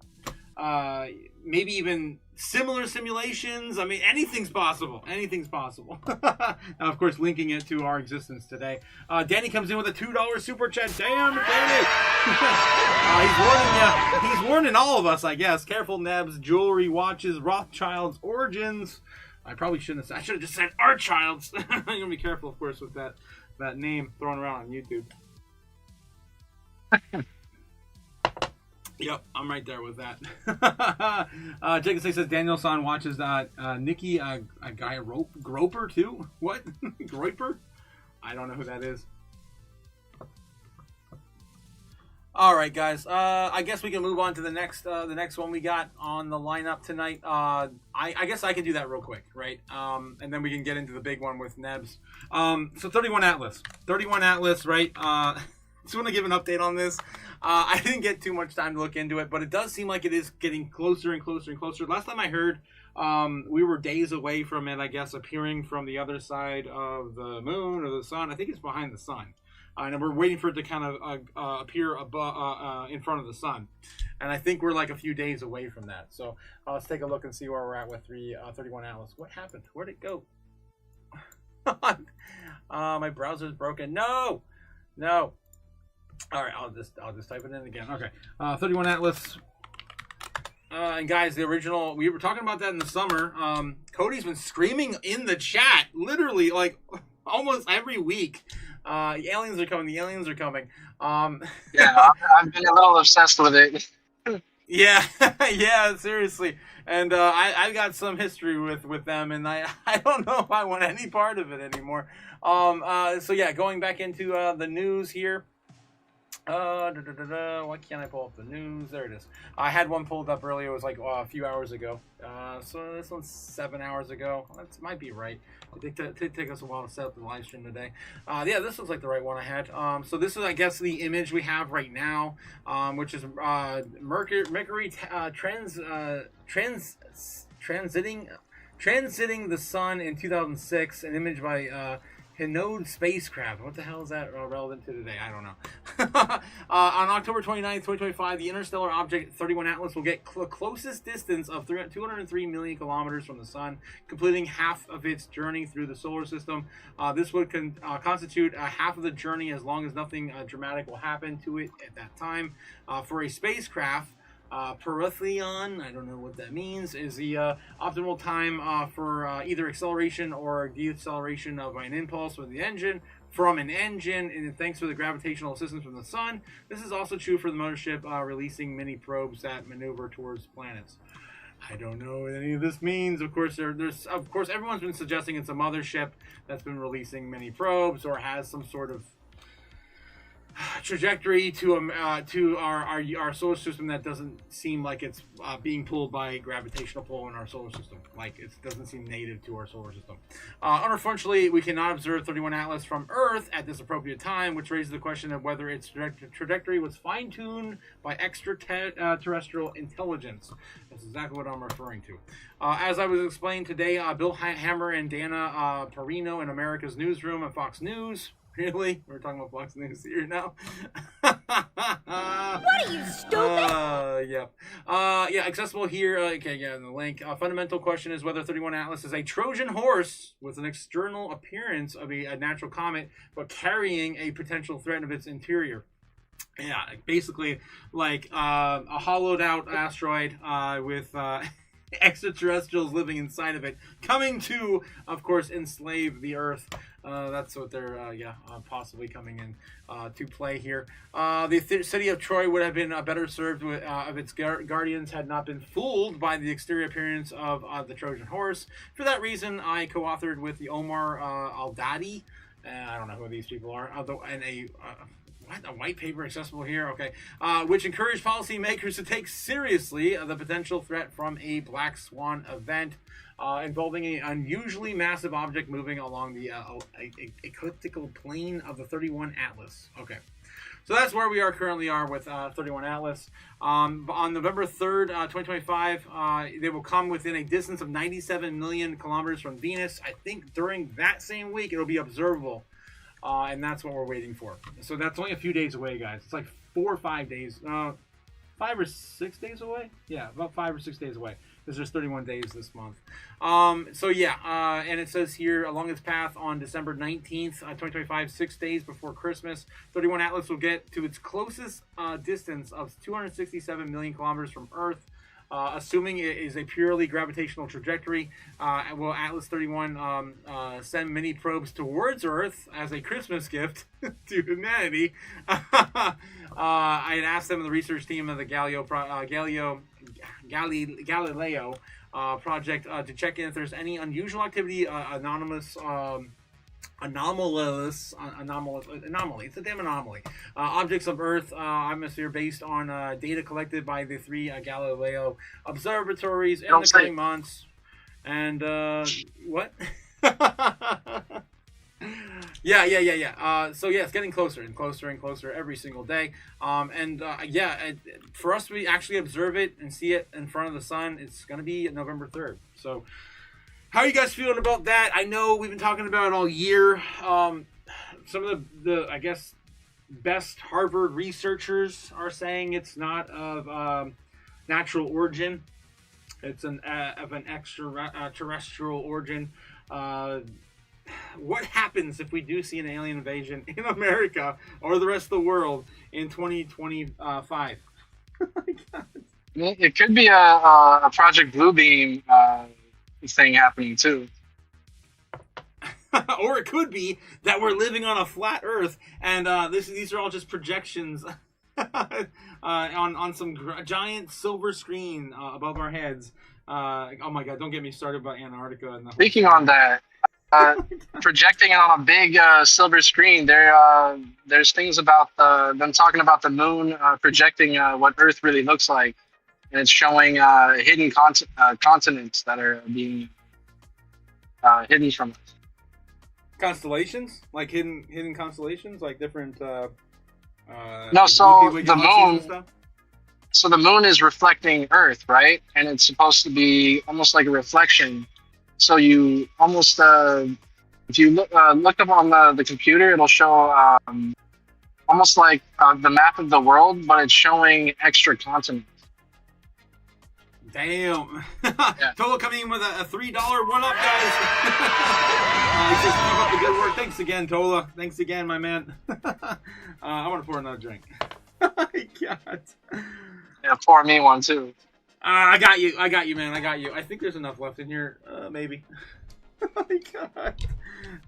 maybe even similar simulations. I mean, anything's possible. Anything's possible. Now, of course, linking it to our existence today. Danny comes in with a $2 super chat. Damn, Danny! He's warning all of us, I guess. Careful, Nebs, jewelry, watches, Rothschilds, origins. I probably shouldn't have. I should have just said Archilds. I'm gonna be careful, of course, with that name thrown around on YouTube. Yep, I'm right there with that. Jacob says Daniel-san watches Nikki a guy Groper too. What? Groper? I don't know who that is. All right, guys. I guess we can move on to the next one we got on the lineup tonight. I guess I can do that real quick, right? And then we can get into the big one with Nebs. So 31 Atlas. 31 Atlas, right? Just want to give an update on this. I didn't get too much time to look into it, but it does seem like it is getting closer and closer and closer. Last time I heard, we were days away from it, I guess, appearing from the other side of the moon or the sun. I think it's behind the sun. And we're waiting for it to kind of appear above, in front of the sun. And I think we're like a few days away from that. So let's take a look and see where we're at with 31 Atlas. What happened? Where'd it go? My browser's broken. No! All right, I'll just type it in again. Okay, 31 Atlas. And guys, the original, we were talking about that in the summer. Cody's been screaming in the chat, literally, like almost every week. The aliens are coming. Yeah, I've been a little obsessed with it. Yeah, yeah, seriously. And I've got some history with them, and I don't know if I want any part of it anymore. So yeah, going back into the news here. Why can't I pull up the news? There it is. I had one pulled up earlier. It was like a few hours ago. So this one's 7 hours ago. That might be right. It did take us a while to set up the live stream today. Yeah, this looks like the right one I had. So this is, I guess, the image we have right now, which is Mercury transiting the sun in 2006. An image by Hinode spacecraft. What the hell is that relevant to today? I don't know. On October 29th, 2025, the interstellar object 31 Atlas will get closest distance of 203 million kilometers from the sun, completing half of its journey through the solar system. This would constitute half of the journey as long as nothing dramatic will happen to it at that time. For a spacecraft, perithelion, I don't know what that means, is the optimal time for either acceleration or deceleration of an impulse from an engine, and thanks to the gravitational assistance from the sun. This is also true for the mothership releasing mini probes that maneuver towards planets. I don't know what any of this means. Of course, everyone's been suggesting it's a mothership that's been releasing mini probes or has some sort of trajectory to our solar system that doesn't seem like it's being pulled by a gravitational pull in our solar system. Like it doesn't seem native to our solar system. Unfortunately, we cannot observe 31 Atlas from Earth at this appropriate time, which raises the question of whether its trajectory was fine-tuned by extraterrestrial intelligence. That's exactly what I'm referring to. As I was explained today, Bill Hammer and Dana Perino in America's Newsroom at Fox News. Really? We're talking about Fox News here now? What are you, stupid? Yep. Yeah, accessible here. Okay, yeah, the link. Fundamental question is whether 31 Atlas is a Trojan horse with an external appearance of a natural comet, but carrying a potential threat of its interior. Yeah, basically like a hollowed out asteroid with extraterrestrials living inside of it, coming to, of course, enslave the Earth. That's what they're, possibly coming in to play here. The city of Troy would have been better served with, if its guardians had not been fooled by the exterior appearance of the Trojan horse. For that reason, I co-authored with the Omar Al-Dadi. I don't know who these people are. A white paper accessible here, okay, which encouraged policymakers to take seriously the potential threat from a black swan event involving an unusually massive object moving along the ecliptical plane of the 31 Atlas. Okay, so that's where we currently are with 31 Atlas. On November 3rd, 2025, they will come within a distance of 97 million kilometers from Venus. I think during that same week, it'll be observable. And that's what we're waiting for. So that's only a few days away, guys. It's like 4 or 5 days. 5 or 6 days away? Yeah, about 5 or 6 days away. Because there's 31 days this month. And it says here, along its path on December 19th, 2025, 6 days before Christmas, 31 Atlas will get to its closest distance of 267 million kilometers from Earth. Assuming it is a purely gravitational trajectory, will Atlas 31 send mini probes towards Earth as a Christmas gift to humanity? I had asked them, the research team of the Galileo project, to check in if there's any unusual activity, anomaly. It's a damn anomaly. Objects of Earth atmosphere based on data collected by the 3 Galileo observatories in the coming months. And what? Yeah. So yeah, it's getting closer and closer and closer every single day. For us to actually observe it and see it in front of the sun, it's gonna be November 3rd. So. How are you guys feeling about that? I know we've been talking about it all year. Some of the I guess, best Harvard researchers are saying it's not of natural origin. It's of an extraterrestrial origin. What happens if we do see an alien invasion in America or the rest of the world in 2025? Oh my God. It could be a Project Bluebeam thing happening too. Or it could be that we're living on a flat Earth, and these are all just projections on some giant silver screen above our heads. Oh my God! Don't get me started about Antarctica. And Speaking on that, projecting it on a big silver screen, there's things about them talking about the moon projecting what Earth really looks like. And it's showing hidden continents that are being hidden from us. Constellations, like hidden constellations, like different. No, so the moon. So the moon is reflecting Earth, right? And it's supposed to be almost like a reflection. So you almost, if you look up on the computer, it'll show almost like the map of the world, but it's showing extra continents. Damn. Yeah. Tola coming in with a $3 1-up, guys. He says, keep up the good work. Thanks again, Tola. Thanks again, my man. I want to pour another drink. Oh my God. Yeah, pour me one too. I got you, man. I got you. I think there's enough left in here. Maybe. Oh my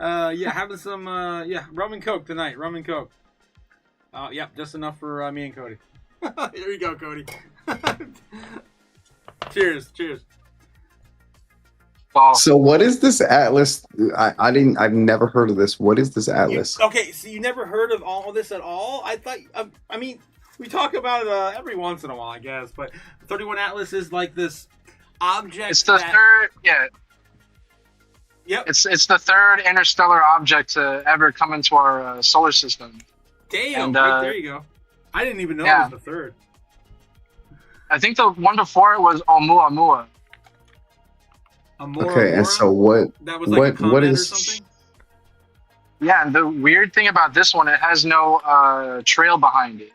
God. Having some, rum and Coke tonight. Rum and Coke. Yep, just enough for me and Cody. Here you go, Cody. Cheers. fall. So what is this atlas? I've never heard of this. What is this atlas? Okay, so you never heard of all of this at all? I thought. I mean, we talk about it every once in a while, I guess. But 31 Atlas is like this object. It's the third. Yeah. Yep. It's the third interstellar object to ever come into our solar system. Damn. And, right, there you go. I didn't even know it was the third. I think the one before it was Oumuamua. Okay, and so what? That was like what or is? something? Yeah, and the weird thing about this one, it has no trail behind it,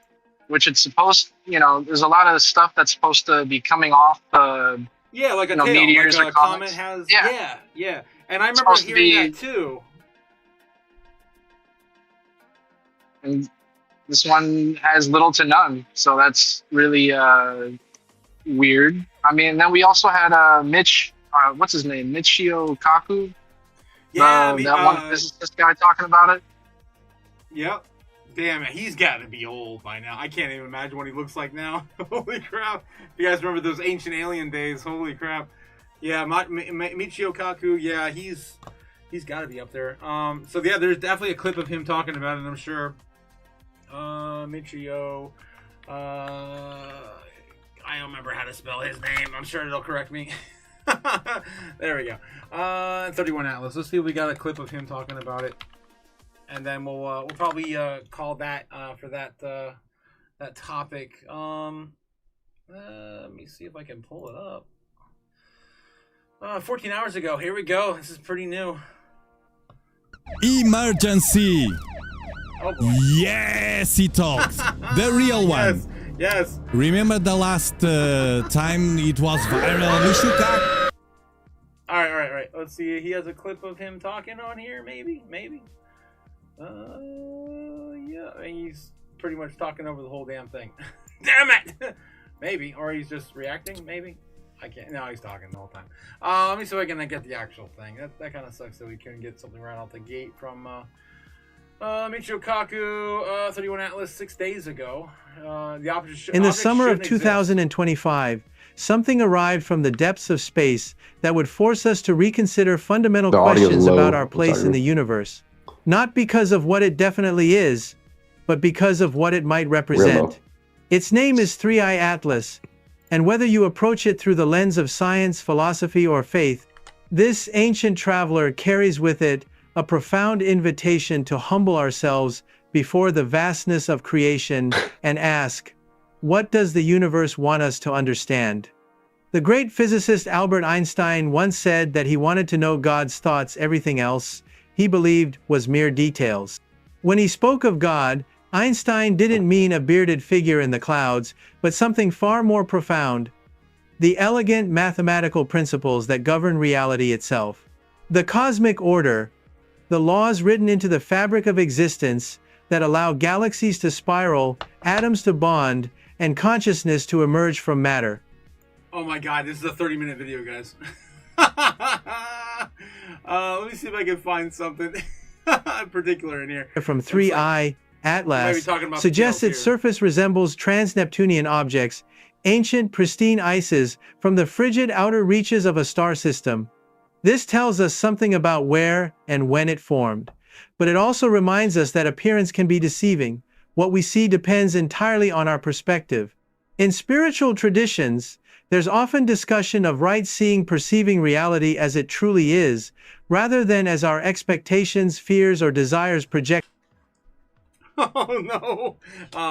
which it's supposed. There's a lot of stuff that's supposed to be coming off the. Yeah, like a tail, meteors like or a comet comets. has. Yeah. Yeah. And I remember hearing that too. And this one has little to none, so that's really weird. I mean, then we also had Mitch. What's his name? Michio Kaku. Yeah, that one physicist guy talking about it. Yep. Damn it, he's got to be old by now. I can't even imagine what he looks like now. Holy crap! If you guys remember those ancient alien days, holy crap! Yeah, Michio Kaku. Yeah, he's got to be up there. So yeah, there's definitely a clip of him talking about it. I'm sure. Michio. I don't remember how to spell his name. I'm sure it'll correct me. There we go. 31 Atlas. Let's see if we got a clip of him talking about it, and then we'll probably call that for that topic. Let me see if I can pull it up. 14 hours ago. Here we go. This is pretty new. Emergency! Oh boy. Yes, he talks. The real one. Yes. Remember the last time it was viral, Mishuka? All right. Let's see. He has a clip of him talking on here. Maybe. Yeah. He's pretty much talking over the whole damn thing. Damn it. Maybe, or he's just reacting. Maybe. I can't. No, he's talking the whole time. Let me see if I can get the actual thing. That kind of sucks that we couldn't get something right out the gate from Michio Kaku, 31 Atlas 6 days ago. In the summer of 2025, something arrived from the depths of space that would force us to reconsider fundamental questions about our place in the universe. Not because of what it definitely is, but because of what it might represent. Its name is 3i Atlas, and whether you approach it through the lens of science, philosophy, or faith, this ancient traveler carries with it a profound invitation to humble ourselves before the vastness of creation and ask, what does the universe want us to understand? The great physicist Albert Einstein once said that he wanted to know God's thoughts. Everything else, he believed, was mere details. When he spoke of God, Einstein didn't mean a bearded figure in the clouds, but something far more profound: the elegant mathematical principles that govern reality itself. The cosmic order, the laws written into the fabric of existence that allow galaxies to spiral, atoms to bond, and consciousness to emerge from matter. Oh my god, this is a 30-minute video, guys. Let me see if I can find something particular in here. From 3i Atlas suggests its surface resembles trans-Neptunian objects, ancient pristine ices from the frigid outer reaches of a star system. This tells us something about where and when it formed. But it also reminds us that appearance can be deceiving. What we see depends entirely on our perspective. In spiritual traditions, there's often discussion of right-seeing, perceiving reality as it truly is, rather than as our expectations, fears, or desires project. Oh no!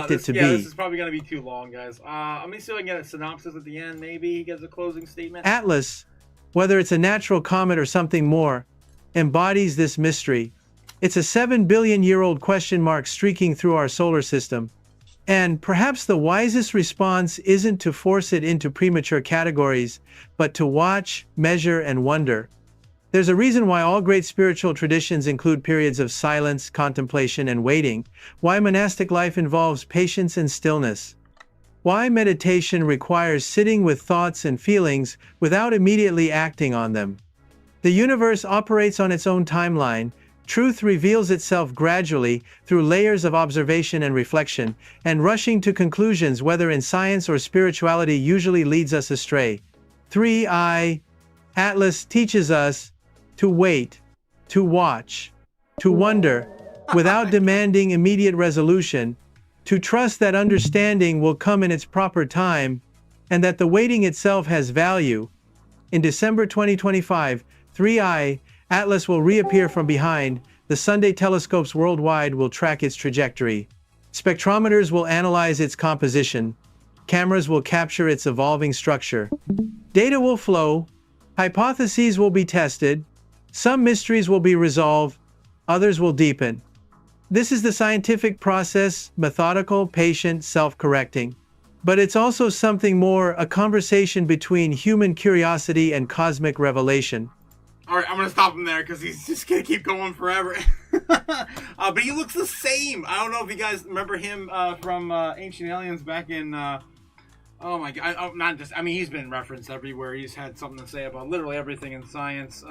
This is probably going to be too long, guys. Let me see if I can get a synopsis at the end. Maybe he gets a closing statement. Atlas, whether it's a natural comet or something more, embodies this mystery. It's a 7 billion-year-old question mark streaking through our solar system. And perhaps the wisest response isn't to force it into premature categories, but to watch, measure, and wonder. There's a reason why all great spiritual traditions include periods of silence, contemplation, and waiting, why monastic life involves patience and stillness, why meditation requires sitting with thoughts and feelings without immediately acting on them. The universe operates on its own timeline. Truth reveals itself gradually through layers of observation and reflection, and rushing to conclusions, whether in science or spirituality, usually leads us astray. 3i Atlas teaches us to wait, to watch, to wonder, without demanding immediate resolution, to trust that understanding will come in its proper time, and that the waiting itself has value. In December 2025, 3i Atlas will reappear from behind. The Sunday telescopes worldwide will track its trajectory. Spectrometers will analyze its composition. Cameras will capture its evolving structure. Data will flow. Hypotheses will be tested. Some mysteries will be resolved. Others will deepen. This is the scientific process, methodical, patient, self-correcting. But it's also something more, a conversation between human curiosity and cosmic revelation. All right, I'm going to stop him there because he's just going to keep going forever. But he looks the same. I don't know if you guys remember him from Ancient Aliens back in... oh my god, he's been referenced everywhere. He's had something to say about literally everything in science,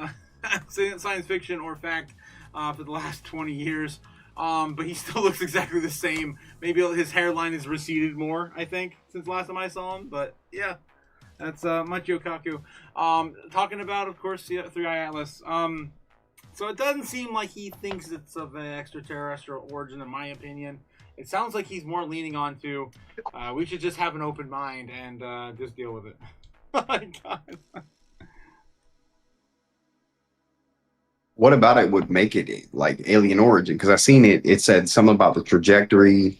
science fiction or fact for the last 20 years. But he still looks exactly the same. Maybe his hairline has receded more, I think, since last time I saw him. But yeah, that's Crypto Otaku. Talking about, of course, 3i Atlas. So it doesn't seem like he thinks it's of an extraterrestrial origin, in my opinion. It sounds like he's more leaning on to, we should just have an open mind and just deal with it. Oh my god. What about it would make it like alien origin? Because I seen it. It said something about the trajectory,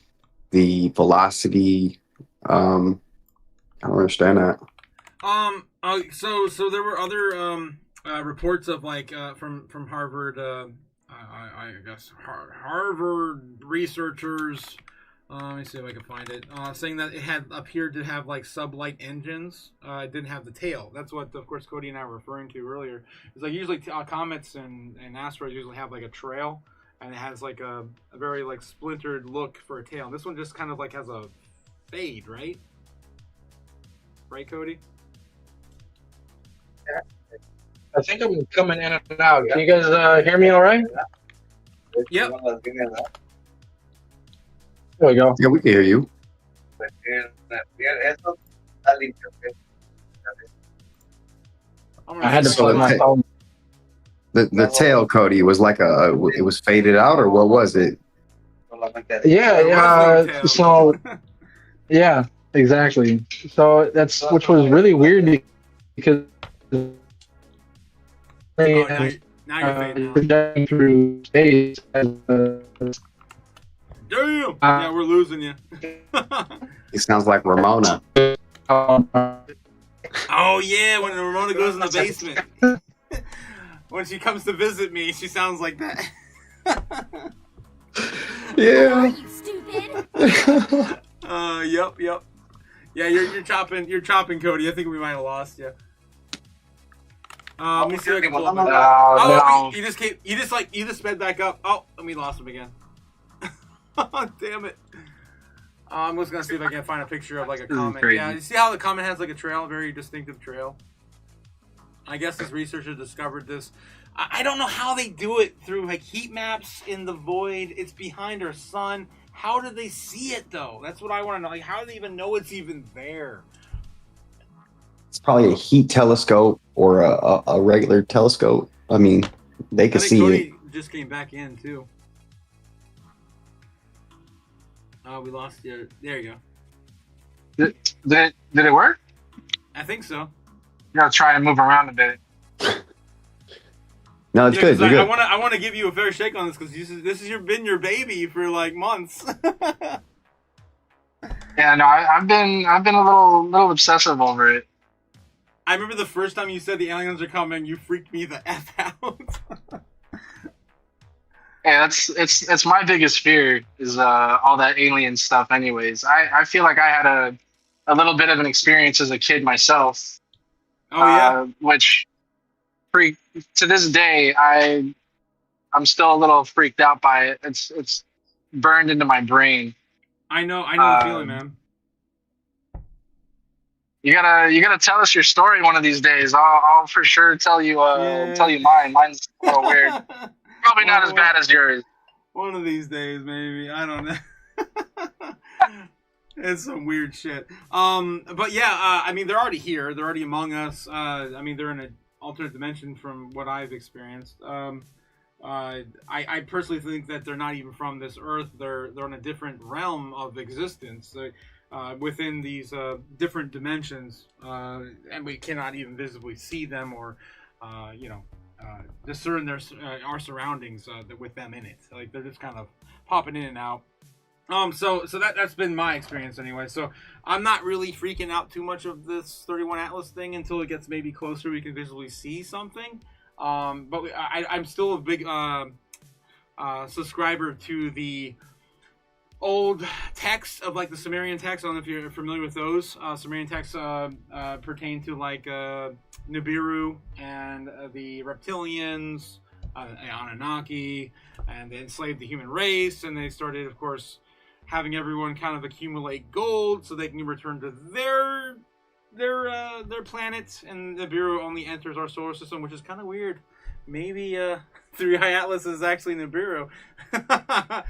the velocity. I don't understand that. So there were other reports of like from Harvard. I guess Harvard researchers. Let me see if I can find it. Saying that it had appeared to have like sublight engines. It didn't have the tail. That's what, of course, Cody and I were referring to earlier. It's like usually comets and asteroids usually have like a trail, and it has like a very like splintered look for a tail. And this one just kind of like has a fade, right? Right, Cody? I think I'm coming in and out. Can you guys hear me all right? Yep. There we go. Yeah, we can hear you. I had to So plug my phone. the tail, Cody, was like it was faded out, or what was it? Yeah, so yeah, exactly. So that's which was really weird because Now you're fading out. projecting through space as Damn! Yeah, we're losing you. It sounds like Ramona. Oh yeah, when Ramona goes in the basement. When she comes to visit me, she sounds like that. Yeah. You stupid. Yep. Yeah, you're chopping, Cody. I think we might have lost you. Let me see if I can pull up. no. You just sped back up. Oh, and we lost him again. Damn it. I'm just gonna see if I can find a picture of like a comment. crazy. Yeah, you see how the comment has like a trail, a very distinctive trail. I guess this researcher discovered this. I don't know how they do it through like heat maps in the void. It's behind our sun. How do they see it though? That's what I want to know. Like, how do they even know it's even there? It's probably a heat telescope or a regular telescope. I mean, they could see Cody it. just came back in too. Oh, we lost you. There you go. Did it work? I think so. You gotta try and move around a bit. No, it's good. 'Cause You're good. I want to give you a fair shake on this because this has been your baby for like months. Yeah, no, I've been a little obsessive over it. I remember the first time you said the aliens are coming, you freaked me the F out. Yeah, it's my biggest fear is all that alien stuff. Anyways, I feel like I had a little bit of an experience as a kid myself. Oh yeah. Which to this day I'm still a little freaked out by it. It's burned into my brain. I know the feeling, man. You gotta tell us your story one of these days. I'll for sure tell you mine. Mine's a little weird. Probably not as bad as yours. One of these days, maybe. I don't know. It's some weird shit. But yeah, I mean, they're already here. They're already among us. I mean, they're in alternate dimension from what I've experienced. I personally think that they're not even from this Earth. They're in a different realm of existence within these different dimensions, and we cannot even visibly see them or, discern our surroundings with them in it. Like they're just kind of popping in and out. So that's been my experience anyway. So I'm not really freaking out too much of this 31 Atlas thing until it gets maybe closer. We can visually see something. But I'm still a big subscriber to the old texts of like the Sumerian texts. I don't know if you're familiar with those. Sumerian texts pertain to like Nibiru and the reptilians, Anunnaki, and they enslaved the human race, and they started, of course, having everyone kind of accumulate gold so they can return to their planet, and Nibiru only enters our solar system, which is kind of weird. Maybe 3i Atlas is actually Nibiru. I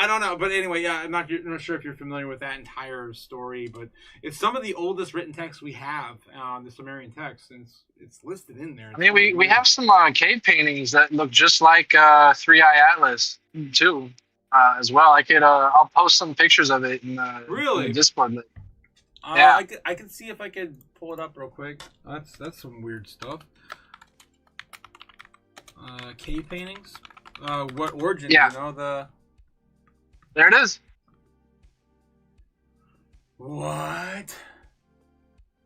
don't know. But anyway, yeah, I'm not sure if you're familiar with that entire story, but it's some of the oldest written texts we have, the Sumerian text, and it's listed in there. I mean, we have some cave paintings that look just like 3i Atlas too, as well. I'll post some pictures of it in the Discord. Yeah, I can see if I could pull it up real quick. That's some weird stuff. Cave paintings. What origin? Yeah. There it is. What?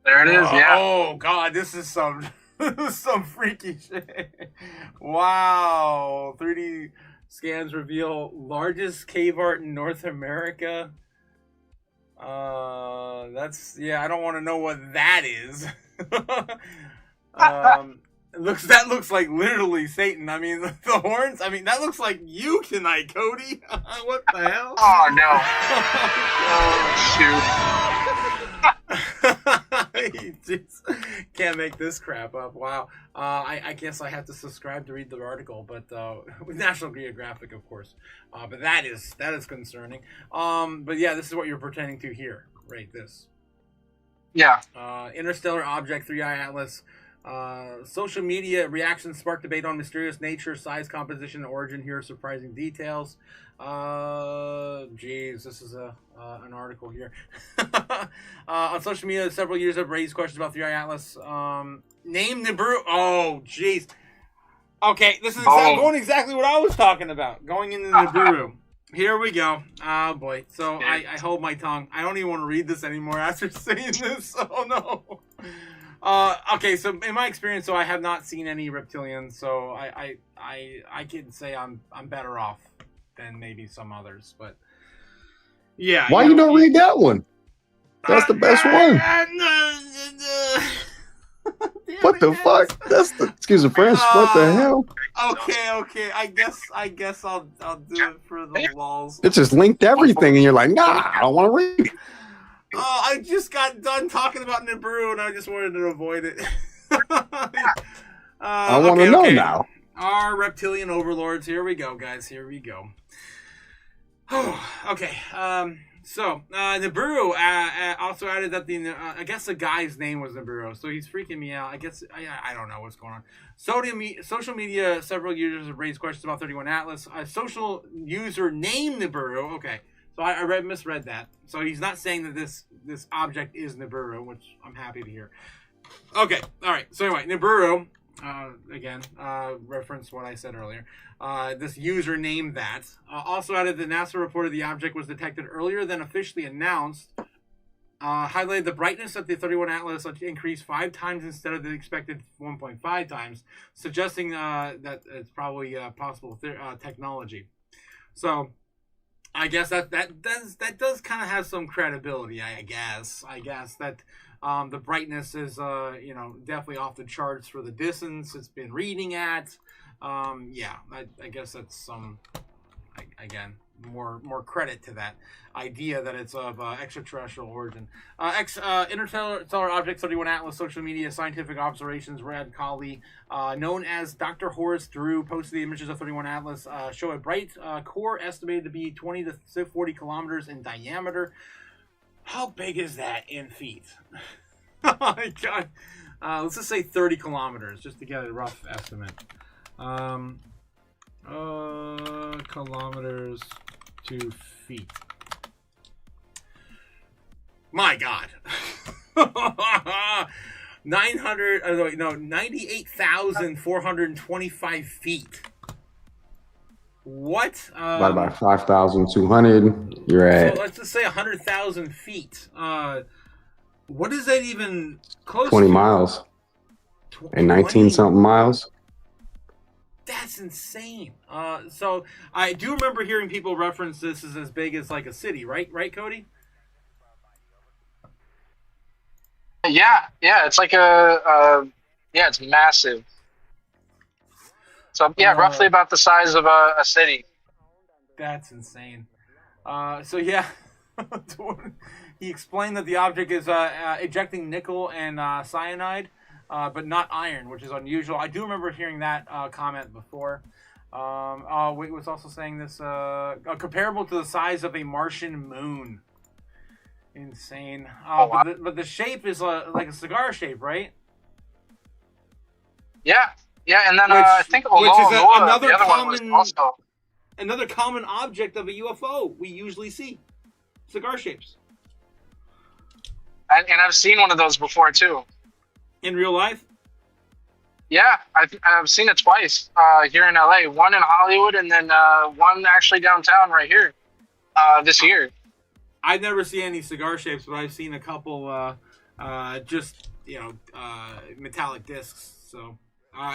There it is. Yeah. Oh God, this is some some freaky shit. Wow. 3D scans reveal largest cave art in North America. I don't want to know what that is. That looks like literally Satan. I mean, the horns. I mean, that looks like you tonight, Cody. What the hell? Oh no! Oh shoot! You just can't make this crap up. Wow. I guess I have to subscribe to read the article, but with National Geographic, of course. But that is concerning. But yeah, this is what you're pretending to hear, right? This. Yeah. Interstellar object 3i Atlas. Social media reactions spark debate on mysterious nature, size, composition, and origin. Here are surprising details. Geez, this is an article here. On social media, several users have raised questions about 3i Atlas. Name Nibiru. Oh, jeez. Okay, this is going exactly what I was talking about. Going into Nibiru. Here we go. Oh, boy. So I hold my tongue. I don't even want to read this anymore after saying this. Oh, no. Okay, so in my experience, I have not seen any reptilians, so I can say I'm better off than maybe some others, but yeah. Why you don't read that one? That's the best one. What the fuck? Excuse the French. What the hell? Okay. I guess I'll do it for the lulz. It just linked everything, and you're like, nah, I don't want to read it. Oh, I just got done talking about Nibiru, and I just wanted to avoid it. I want to know now. Our reptilian overlords. Here we go, guys. Here we go. Okay. So Nibiru also added that I guess the guy's name was Nibiru, so he's freaking me out. I guess I don't know what's going on. Social media, several users have raised questions about 31 Atlas. A social user named Nibiru. Okay. So I misread that. So he's not saying that this object is Nibiru, which I'm happy to hear. Okay, all right. So anyway, Nibiru, again, reference what I said earlier. This user named that. Also added that NASA reported the object was detected earlier than officially announced. Highlighted the brightness of the 31 Atlas increased 5 times instead of the expected 1.5 times, suggesting that it's probably possible technology. So I guess that does kind of have some credibility. I guess that the brightness is definitely off the charts for the distance it's been reading at. Yeah, I guess that's some again more credit to that idea that it's of extraterrestrial origin. Interstellar Object 31 Atlas social media scientific observations Red Collie, known as Dr. Horace Drew, posted the images of 31 Atlas, show a bright core estimated to be 20 to 40 kilometers in diameter. How big is that in feet? Oh my god. Let's just say 30 kilometers, just to get a rough estimate. Kilometers to feet. My God. 98,425 feet. What? About 5,200. You're at. So let's just say 100,000 feet. What is that even close 20 to? miles. And 19 something miles. That's insane. So I do remember hearing people reference this as big as like a city, right? Right, Cody? Yeah, it's like it's massive. So yeah, roughly about the size of a city. That's insane. So yeah, he explained that the object is ejecting nickel and cyanide, but not iron, which is unusual. I do remember hearing that comment before. Wait, was also saying this comparable to the size of a Martian moon. Insane. Wow. But the shape is like a cigar shape, right? Yeah, and then I think another common object of a UFO we usually see, cigar shapes. And I've seen one of those before too. In real life? Yeah, I've seen it twice here in LA. One in Hollywood, and then one actually downtown right here this year. I've never seen any cigar shapes, but I've seen a couple just metallic discs. So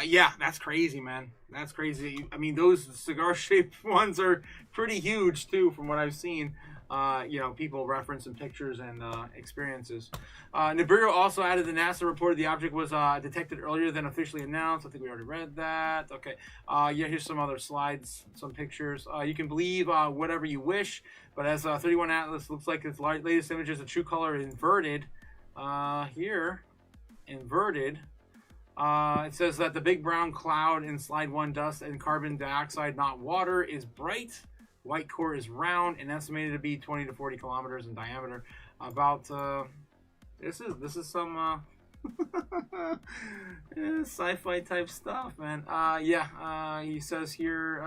yeah, that's crazy, man. That's crazy. I mean, those cigar shaped ones are pretty huge too, from what I've seen. People reference in pictures and experiences. Nibiru also added the NASA reported the object was detected earlier than officially announced. I think we already read that. Okay. Here's some other slides, some pictures. You can believe whatever you wish, but as 31 Atlas looks like its latest image is a true color inverted. Here, inverted. It says that the big brown cloud in slide 1, dust and carbon dioxide, not water, is bright. White core is round and estimated to be 20 to 40 kilometers in diameter. About this is some sci-fi type stuff, man. He says here.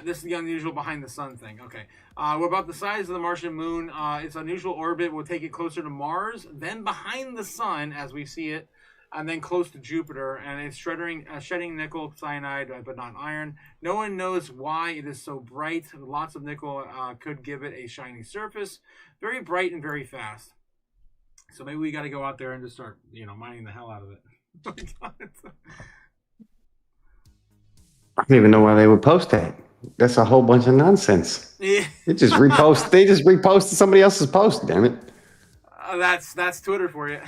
This is the unusual behind the sun thing. Okay. We're about the size of the Martian moon. Its unusual orbit will take it closer to Mars, then behind the sun as we see it, and then close to Jupiter, and it's shedding nickel cyanide, but not iron. No one knows why it is so bright. Lots of nickel could give it a shiny surface. Very bright and very fast. So maybe we got to go out there and just start, mining the hell out of it. I don't even know why they would post that. That's a whole bunch of nonsense. Yeah. They just reposted somebody else's post, damn it. That's Twitter for you.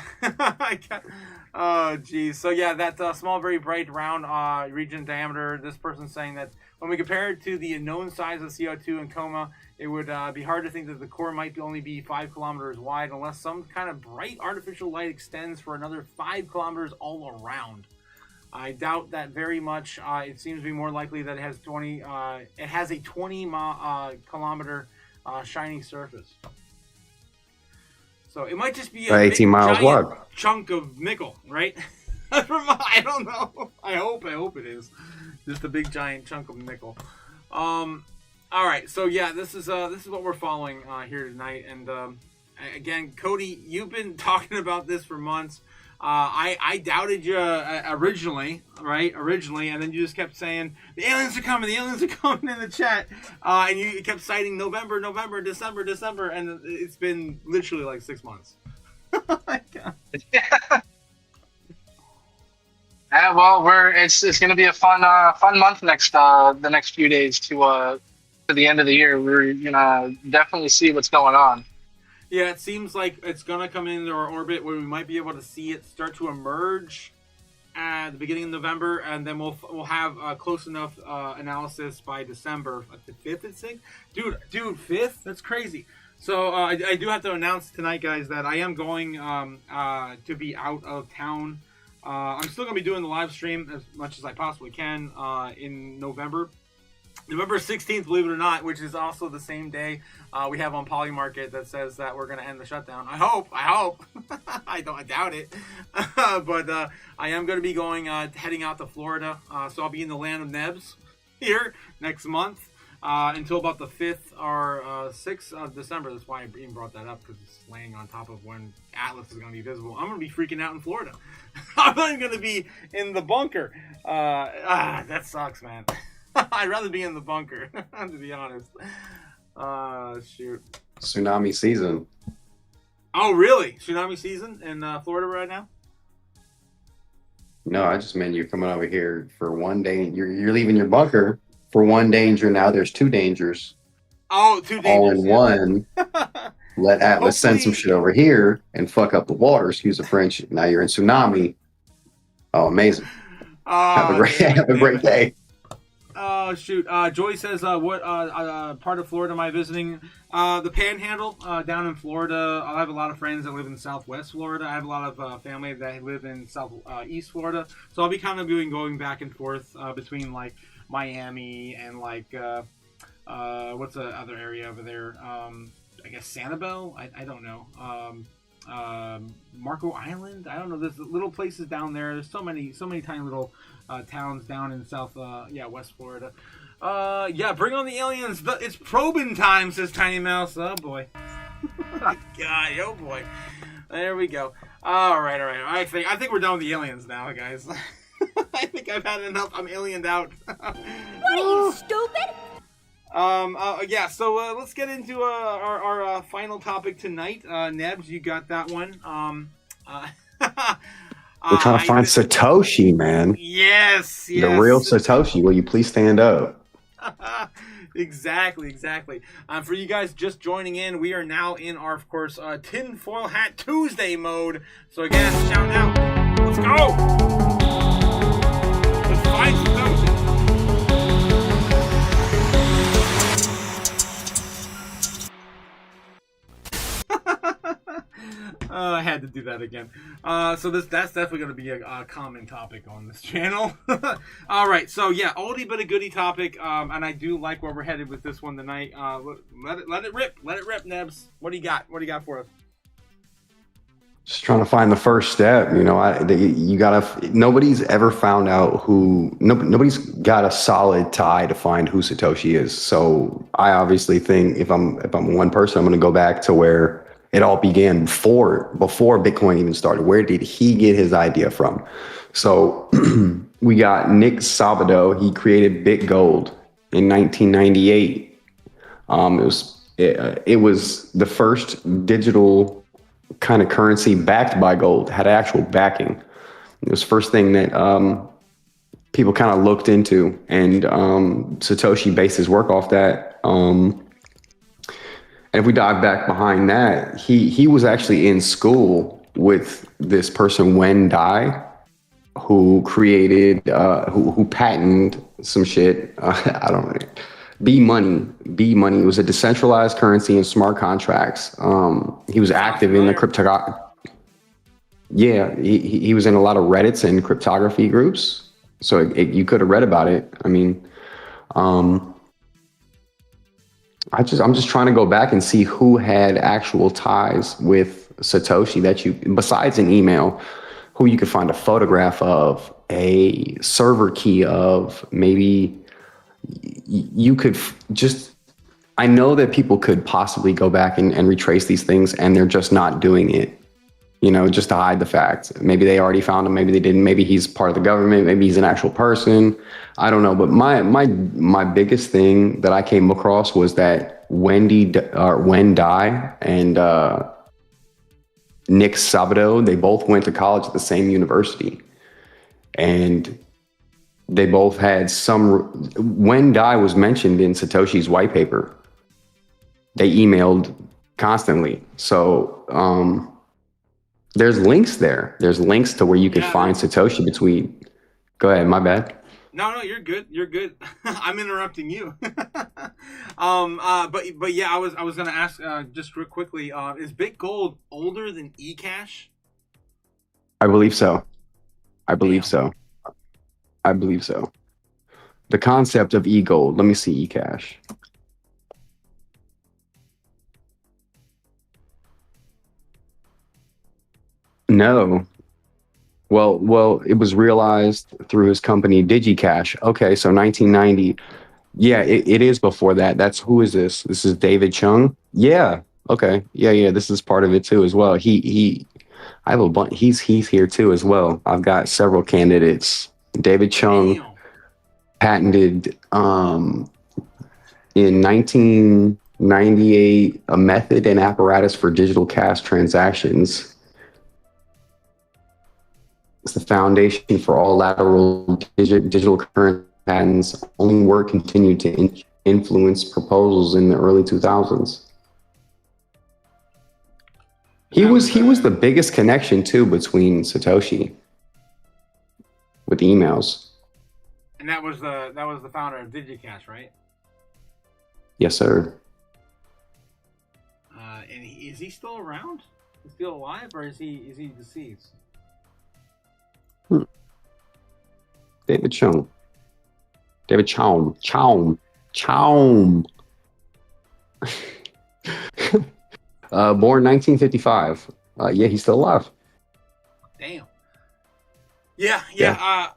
Oh, geez. So, yeah, that small, very bright, round region diameter, this person's saying that when we compare it to the known size of CO2 in coma, it would be hard to think that the core might only be 5 kilometers wide unless some kind of bright artificial light extends for another 5 kilometers all around. I doubt that very much. It seems to be more likely that it has a 20 kilometer shiny surface. So it might just be a 18 miles wide chunk of nickel, right? I don't know. I hope it is just a big giant chunk of nickel. All right. So yeah, this is what we're following here tonight. And again, Cody, you've been talking about this for months. I doubted you originally, and then you just kept saying the aliens are coming in the chat, and you kept citing November, December, and it's been literally like 6 months. Oh my God. Yeah, well, it's going to be a fun month the next few days to the end of the year. We're gonna definitely see what's going on. Yeah, it seems like it's going to come into our orbit where we might be able to see it start to emerge at the beginning of November, and then we'll have close enough analysis by December. The 5th, it's saying? Dude, 5th? That's crazy. So I do have to announce tonight, guys, that I am going to be out of town. I'm still going to be doing the live stream as much as I possibly can in November. November 16th, believe it or not, which is also the same day we have on Polymarket that says that we're going to end the shutdown. I hope. I doubt it. But I am going to be heading out to Florida. So I'll be in the land of Nebs here next month until about the 5th or 6th of December. That's why I even brought that up, because it's laying on top of when Atlas is going to be visible. I'm going to be freaking out in Florida. I'm not going to be in the bunker. That sucks, man. I'd rather be in the bunker, to be honest. Shoot. Tsunami season. Oh, really? Tsunami season in Florida right now? No, I just meant you're coming over here for one day. You're leaving your bunker for one danger. Now there's two dangers. Oh, two dangers. All in one. Let Atlas send some shit over here and fuck up the water. Excuse the French. Now you're in tsunami. Oh, amazing. Have a great day. Oh, shoot. Joy says, what part of Florida am I visiting? The Panhandle, down in Florida. I have a lot of friends that live in Southwest Florida. I have a lot of family that live in Southeast Florida. So I'll be kind of going back and forth between, like, Miami and, like, what's the other area over there? I guess Sanibel? I don't know. Marco Island? I don't know. There's little places down there. There's so many tiny little towns down in West Florida. Bring on the aliens. It's probing time, says Tiny Mouse. Oh boy. God, oh boy. There we go. All right. I think we're done with the aliens now, guys. I think I've had enough. I'm aliened out. What are you, stupid? So let's get into our final topic tonight. Nebs, you got that one. We're trying to find Satoshi, man. Yes. The real Satoshi. Will you please stand up? Exactly. For you guys just joining in, we are now in our, of course, Tinfoil Hat Tuesday mode. So again, shout out. Let's go. Let's find Satoshi. I had to do that again. So that's definitely going to be a common topic on this channel. All right, so yeah, oldie but a goodie topic, and I do like where we're headed with this one tonight. Let it rip, Nebs. What do you got? What do you got for us? Just trying to find the first step. You know, nobody's ever found out who. Nobody's got a solid tie to find who Satoshi is. So I obviously think if I'm one person, I'm going to go back to where it all began before Bitcoin even started. Where did he get his idea from? So we got Nick Szabado. He created BitGold in 1998. It was the first digital kind of currency backed by gold, had actual backing. It was the first thing that people kind of looked into, and Satoshi based his work off that. And if we dive back behind that, he was actually in school with this person, Wen Dai, who created, who patented some shit. I don't know. B-Money. B-Money was a decentralized currency and smart contracts. He was active in the crypto. Yeah, he was in a lot of Reddits and cryptography groups. So you could have read about it. I mean, I'm just trying to go back and see who had actual ties with Satoshi besides an email, who you could find a photograph of, a server key of, maybe you could I know that people could possibly go back and retrace these things, and they're just not doing it, you know, just to hide the facts. Maybe they already found him, maybe they didn't, maybe he's part of the government, maybe he's an actual person. I don't know, but my biggest thing that I came across was that Wen Dai and Nick Szabado, they both went to college at the same university, and they both had Wen Dai was mentioned in Satoshi's white paper. They emailed constantly, so there's links there. There's links to where you can find Satoshi between. Go ahead, my bad. No, you're good. You're good. I'm interrupting you. But yeah, I was gonna ask just real quickly. Is BitGold older than eCash? I believe so. I believe so. The concept of e-gold. Let me see eCash. No. Well, it was realized through his company DigiCash. Okay, so 1990. Yeah, it is before that. That's who is this? This is David Chung. Yeah. Okay. Yeah. This is part of it too as well. I have a bunch. He's here too as well. I've got several candidates. David Chung patented in 1998 a method and apparatus for digital cash transactions. It's the foundation for all lateral digital currency patents. Only work continued to influence proposals in the early 2000s. He was the biggest connection too between Satoshi with emails. And that was the founder of DigiCash, right? Yes, sir. And is he still around? Is he still alive, or is he deceased? David Chung. Born 1955. Yeah, he's still alive. Damn. Yeah.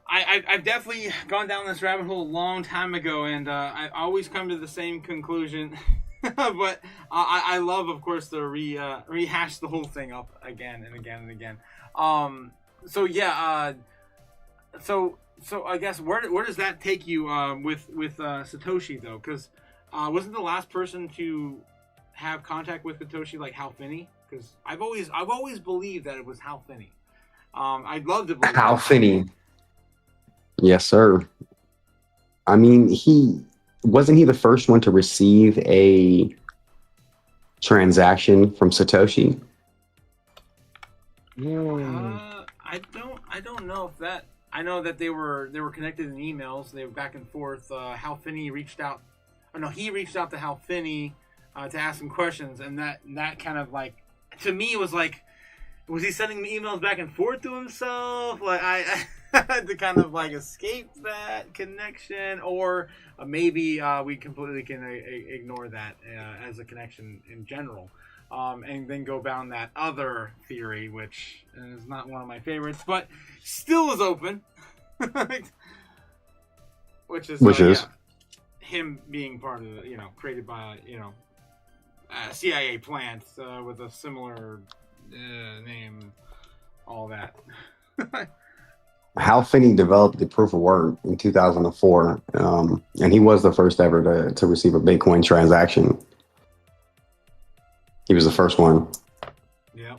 I've definitely gone down this rabbit hole a long time ago, and I always come to the same conclusion. But I love, of course, to rehash the whole thing up again and again and again. So I guess where does that take you with Satoshi though? Because wasn't the last person to have contact with Satoshi like Hal Finney? Because I've always believed that it was Hal Finney. I'd love to believe Hal Finney. Yes, sir. I mean, wasn't he the first one to receive a transaction from Satoshi? I don't know if that. I know that they were connected in emails. They were back and forth. Hal Finney reached out. Oh no, he reached out to Hal Finney to ask him questions, and that kind of like, to me, was like, was he sending emails back and forth to himself? Like I had to kind of like escape that connection, or maybe we completely can ignore that as a connection in general. And then go down that other theory, which is not one of my favorites, but still is open. which is him being part of the, created by a CIA plant with a similar name, all that. Hal Finney developed the proof of work in 2004, and he was the first ever to receive a Bitcoin transaction. He was the first one. Yeah.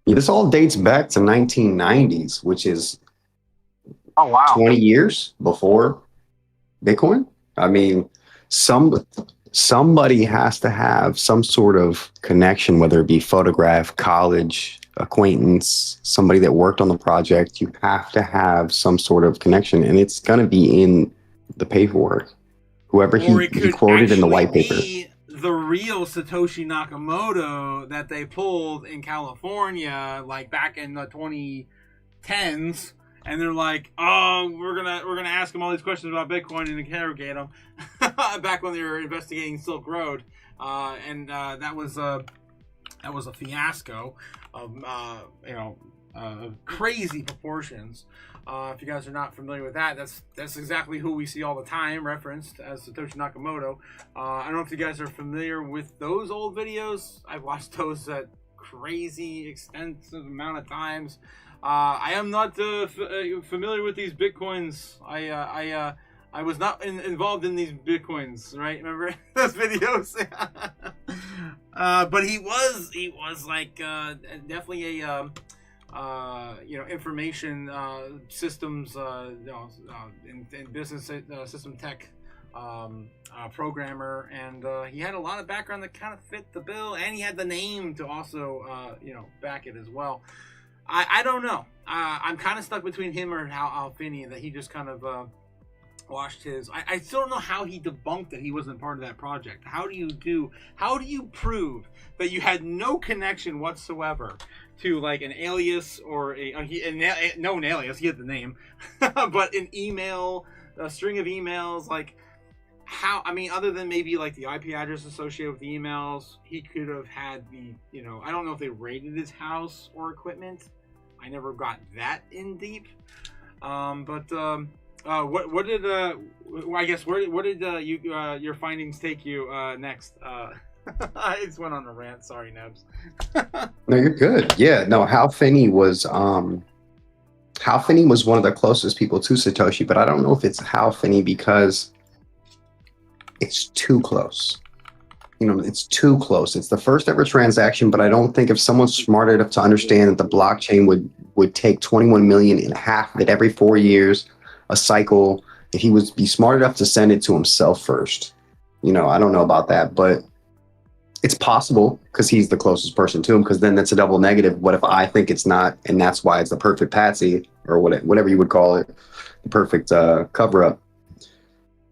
This all dates back to 1990s, which is 20 years before Bitcoin. I mean, somebody has to have some sort of connection, whether it be photograph, college, acquaintance, somebody that worked on the project. You have to have some sort of connection, and it's going to be in the paperwork. Whoever he quoted in the white paper. The real Satoshi Nakamoto that they pulled in California, like back in the 2010s, and they're like, "Oh, we're gonna ask him all these questions about Bitcoin and interrogate him." Back when they were investigating Silk Road, and that was a fiasco of crazy proportions. If you guys are not familiar with that, that's exactly who we see all the time referenced as Satoshi Nakamoto. I don't know if you guys are familiar with those old videos. I've watched those at crazy extensive amount of times. I am not familiar with these Bitcoins. I was not involved in these Bitcoins, right? Remember those videos? But he was like definitely a information systems, in business system tech programmer, and he had a lot of background that kind of fit the bill, and he had the name to also back it as well. I don't know. I'm kind of stuck between him or Hal Finney, that he just kind of watched his. I still don't know how he debunked that he wasn't part of that project. How do you prove that you had no connection whatsoever to like an alias or no an alias, he had the name, but an email, a string of emails, like how, I mean, other than maybe like the IP address associated with the emails, he could have had the, you know, I don't know if they raided his house or equipment. I never got that in deep. What did I guess where did your findings take you next? I just went on a rant. Sorry, Nebs. No, you're good. Yeah, no. Hal Finney was one of the closest people to Satoshi, but I don't know if it's Hal Finney because it's too close. You know, it's too close. It's the first ever transaction, but I don't think if someone's smart enough to understand that the blockchain would take 21 million and half of it every 4 years, a cycle, if he would be smart enough to send it to himself first. You know, I don't know about that, but it's possible because he's the closest person to him, because then that's a double negative. What if I think it's not, and that's why it's the perfect patsy, or whatever you would call it, the perfect cover up.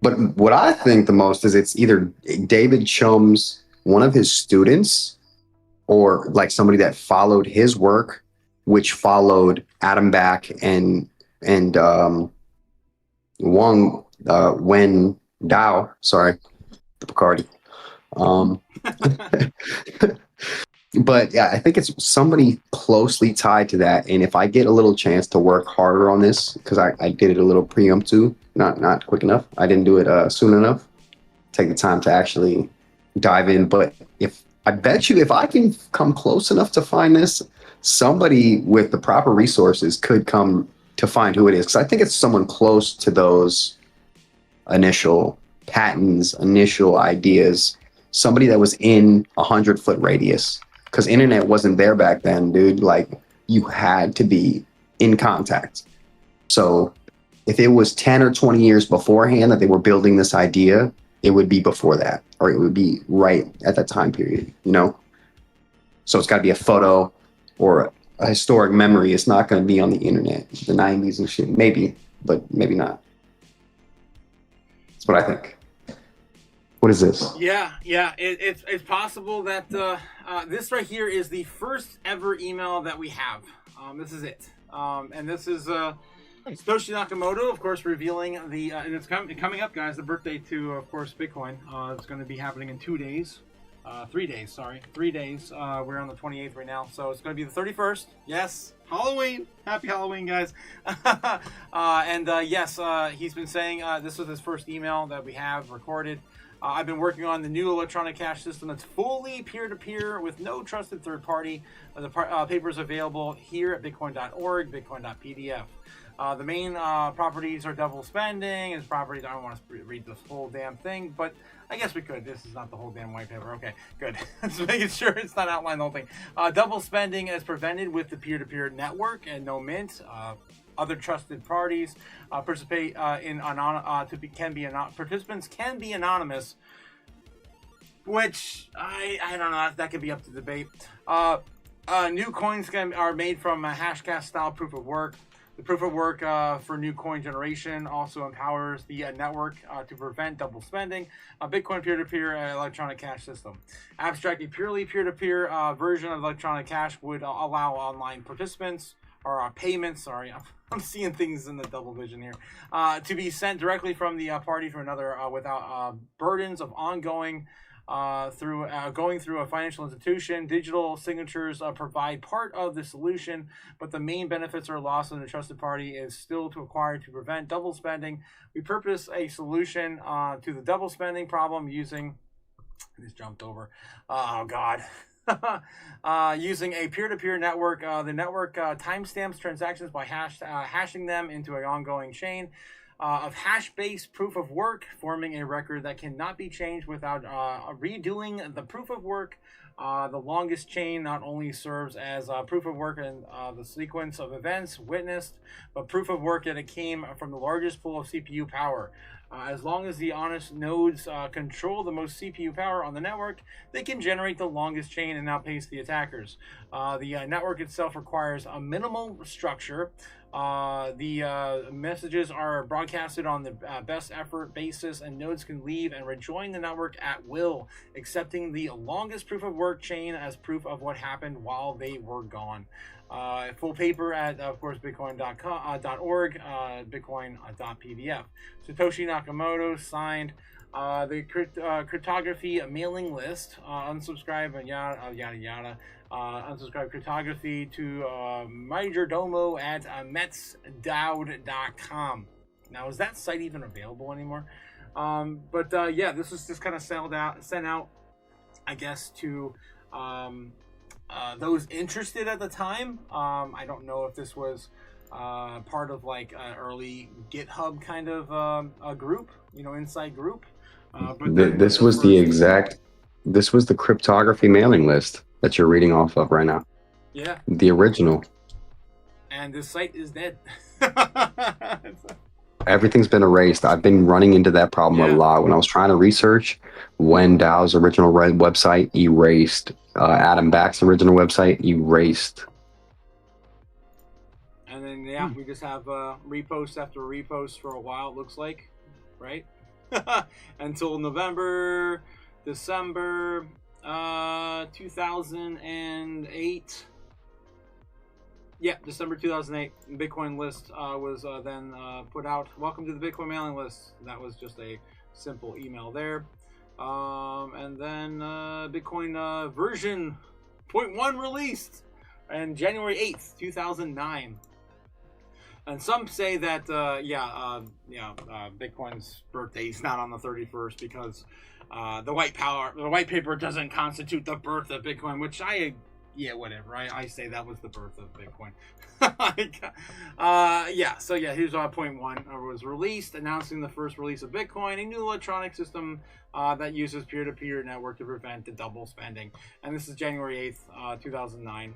But what I think the most is it's either David Chum's, one of his students, or like somebody that followed his work, which followed Adam Back and Wen Dao, sorry, the Picardi. But yeah, I think it's somebody closely tied to that. And if I get a little chance to work harder on this, because I did it a little preemptive, not quick enough. I didn't do it soon enough. Take the time to actually dive in. But I bet you if I can come close enough to find this, somebody with the proper resources could come to find who it is. Because I think it's someone close to those initial patents, initial ideas, somebody that was in 100-foot radius. Because internet wasn't there back then, dude. Like, you had to be in contact. So if it was 10 or 20 years beforehand that they were building this idea, it would be before that, or it would be right at that time period, you know? So it's got to be a photo or a historic memory. It's not going to be on the internet, the 90s and shit. Maybe, but maybe not. That's what I think. What is this? Yeah, it's possible that this right here is the first ever email that we have. This is it, and this is Satoshi Nakamoto, of course, revealing the and it's coming up, guys. The birthday to, of course, Bitcoin. It's going to be happening in 2 days, 3 days. Sorry, 3 days. We're on the 28th right now, so it's going to be the 31st. Yes, Halloween. Happy Halloween, guys. Yes, he's been saying this was his first email that we have recorded. I've been working on the new electronic cash system that's fully peer-to-peer with no trusted third party. The paper is available here at bitcoin.org, bitcoin.pdf. The main properties are double spending. His properties, I don't want to read this whole damn thing, but I guess we could. This is not the whole damn white paper. Okay, good. Just making sure it's not outlined the whole thing. Double spending is prevented with the peer-to-peer network and no mint. Other trusted parties participate in participants can be anonymous, which I don't know. That could be up to debate. New coins are made from a Hashcash style proof of work. The proof of work for new coin generation also empowers the network to prevent double spending. A Bitcoin peer-to-peer electronic cash system. Abstract, a purely peer-to-peer version of electronic cash would allow online participants or payments. Sorry, I'm seeing things in the double vision here. To be sent directly from the party to another without burdens of ongoing going through a financial institution. Digital signatures provide part of the solution, but the main benefits are lost in the trusted party is still to acquire to prevent double spending. We purpose a solution to the double spending problem using. I just jumped over. Oh God. Using a peer-to-peer network. The network timestamps transactions by hashing them into an ongoing chain of hash-based proof of work, forming a record that cannot be changed without redoing the proof of work. The longest chain not only serves as proof of work in the sequence of events witnessed, but proof of work that it came from the largest pool of CPU power. As long as the honest nodes control the most CPU power on the network, they can generate the longest chain and outpace the attackers. The network itself requires a minimal structure, The messages are broadcasted on the best effort basis, and nodes can leave and rejoin the network at will, accepting the longest proof of work chain as proof of what happened while they were gone. Full paper at, of course, bitcoin.org, bitcoin.pdf. Satoshi Nakamoto signed the cryptography mailing list, unsubscribe, yada yada yada. Unsubscribe cryptography to majordomo at metsdowd.com. Now, is that site even available anymore? Yeah, this was just kind of sent out, I guess, to those interested at the time. I don't know if this was part of like an early GitHub kind of a group, inside group. This was the cryptography mailing list that you're reading off of right now. Yeah. The original. And this site is dead. Everything's been erased. I've been running into that problem a lot. When I was trying to research when Dow's original website erased, Adam Back's original website erased. And then, we just have repost after repost for a while, it looks like, right? Until November, December 2008. Yeah, December 2008. Bitcoin list was then put out. Welcome to the Bitcoin mailing list. That was just a simple email there. And then Bitcoin version 0.1 released on January 8th, 2009. And some say that, Bitcoin's birthday is not on the 31st because the white paper doesn't constitute the birth of Bitcoin, which whatever. I say that was the birth of Bitcoin. Here's 0.1 was released, announcing the first release of Bitcoin, a new electronic system that uses peer-to-peer network to prevent the double spending. And this is January 8th, 2009,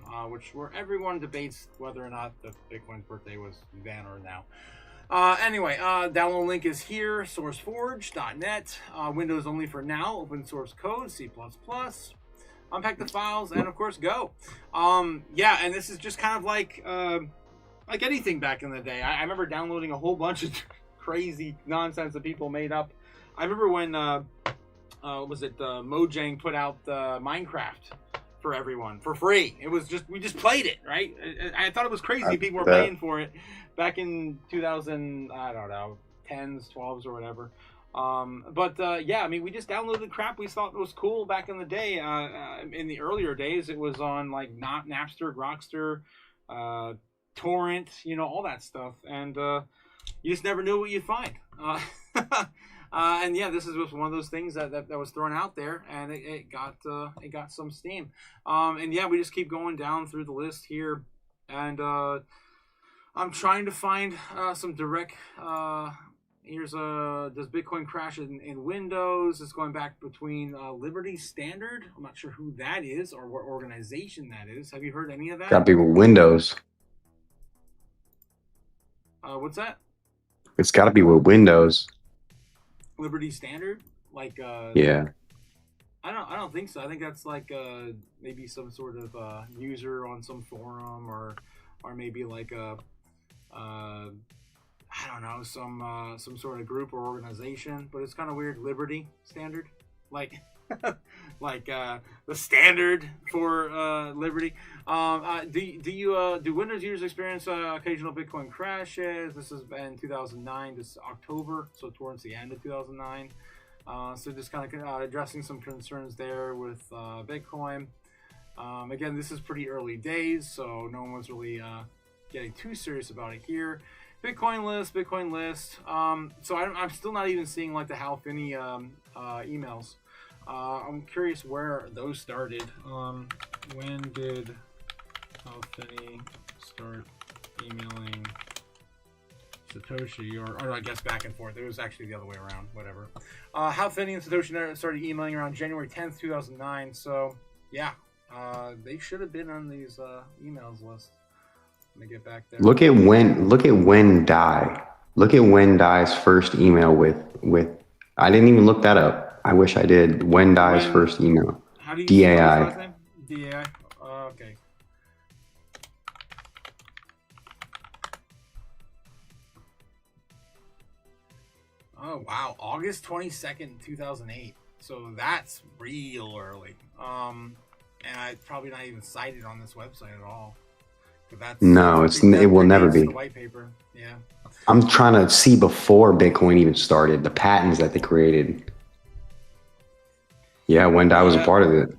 where everyone debates whether or not the Bitcoin's birthday was then or now. Download link is here, sourceforge.net, Windows only for now, open source code, C++. Unpack the files, and of course, go. And this is just kind of like anything back in the day. I remember downloading a whole bunch of crazy nonsense that people made up. I remember when, Mojang put out Minecraft for everyone for free. It was we just played it, right? I thought it was crazy. People were paying for it back in 2000, I don't know, 10s, 12s, or whatever. We just downloaded crap we thought was cool back in the day. In the earlier days, it was on like not Napster, Grokster, Torrent, all that stuff, and you just never knew what you'd find. This is just one of those things that was thrown out there, and it got some steam. We just keep going down through the list here, and I'm trying to find some direct. Here's does Bitcoin crash in Windows? It's going back between Liberty Standard. I'm not sure who that is or what organization that is. Have you heard any of that? Gotta be with Windows. What's that? It's gotta be with Windows. Liberty Standard? Like yeah. I don't think so. I think that's like maybe some sort of user on some forum or maybe like a I don't know, some sort of group or organization, but it's kind of weird. Liberty Standard, like the standard for Liberty. Do Windows users experience occasional Bitcoin crashes? This has been 2009, this October, so towards the end of 2009. So just kind of addressing some concerns there with Bitcoin. Again, this is pretty early days, so no one was really getting too serious about it here. Bitcoin list. So I'm still not even seeing like the Hal Finney emails. I'm curious where those started. When did Hal Finney start emailing Satoshi? Or I guess back and forth. It was actually the other way around. Whatever. Hal Finney and Satoshi started emailing around January 10th, 2009. So yeah, they should have been on these emails lists. Let me get back there. Look at when Dai's first email with I didn't even look that up. I wish I did. When Dai's first email. How do you DAI. spell his last name? DAI. Okay. Oh wow, August 22nd, 2008. So that's real early. And I probably not even cited on this website at all. That's, No, it will never be. The white paper. Yeah. I'm trying to see before Bitcoin even started the patents that they created. Yeah, when I was a part of it.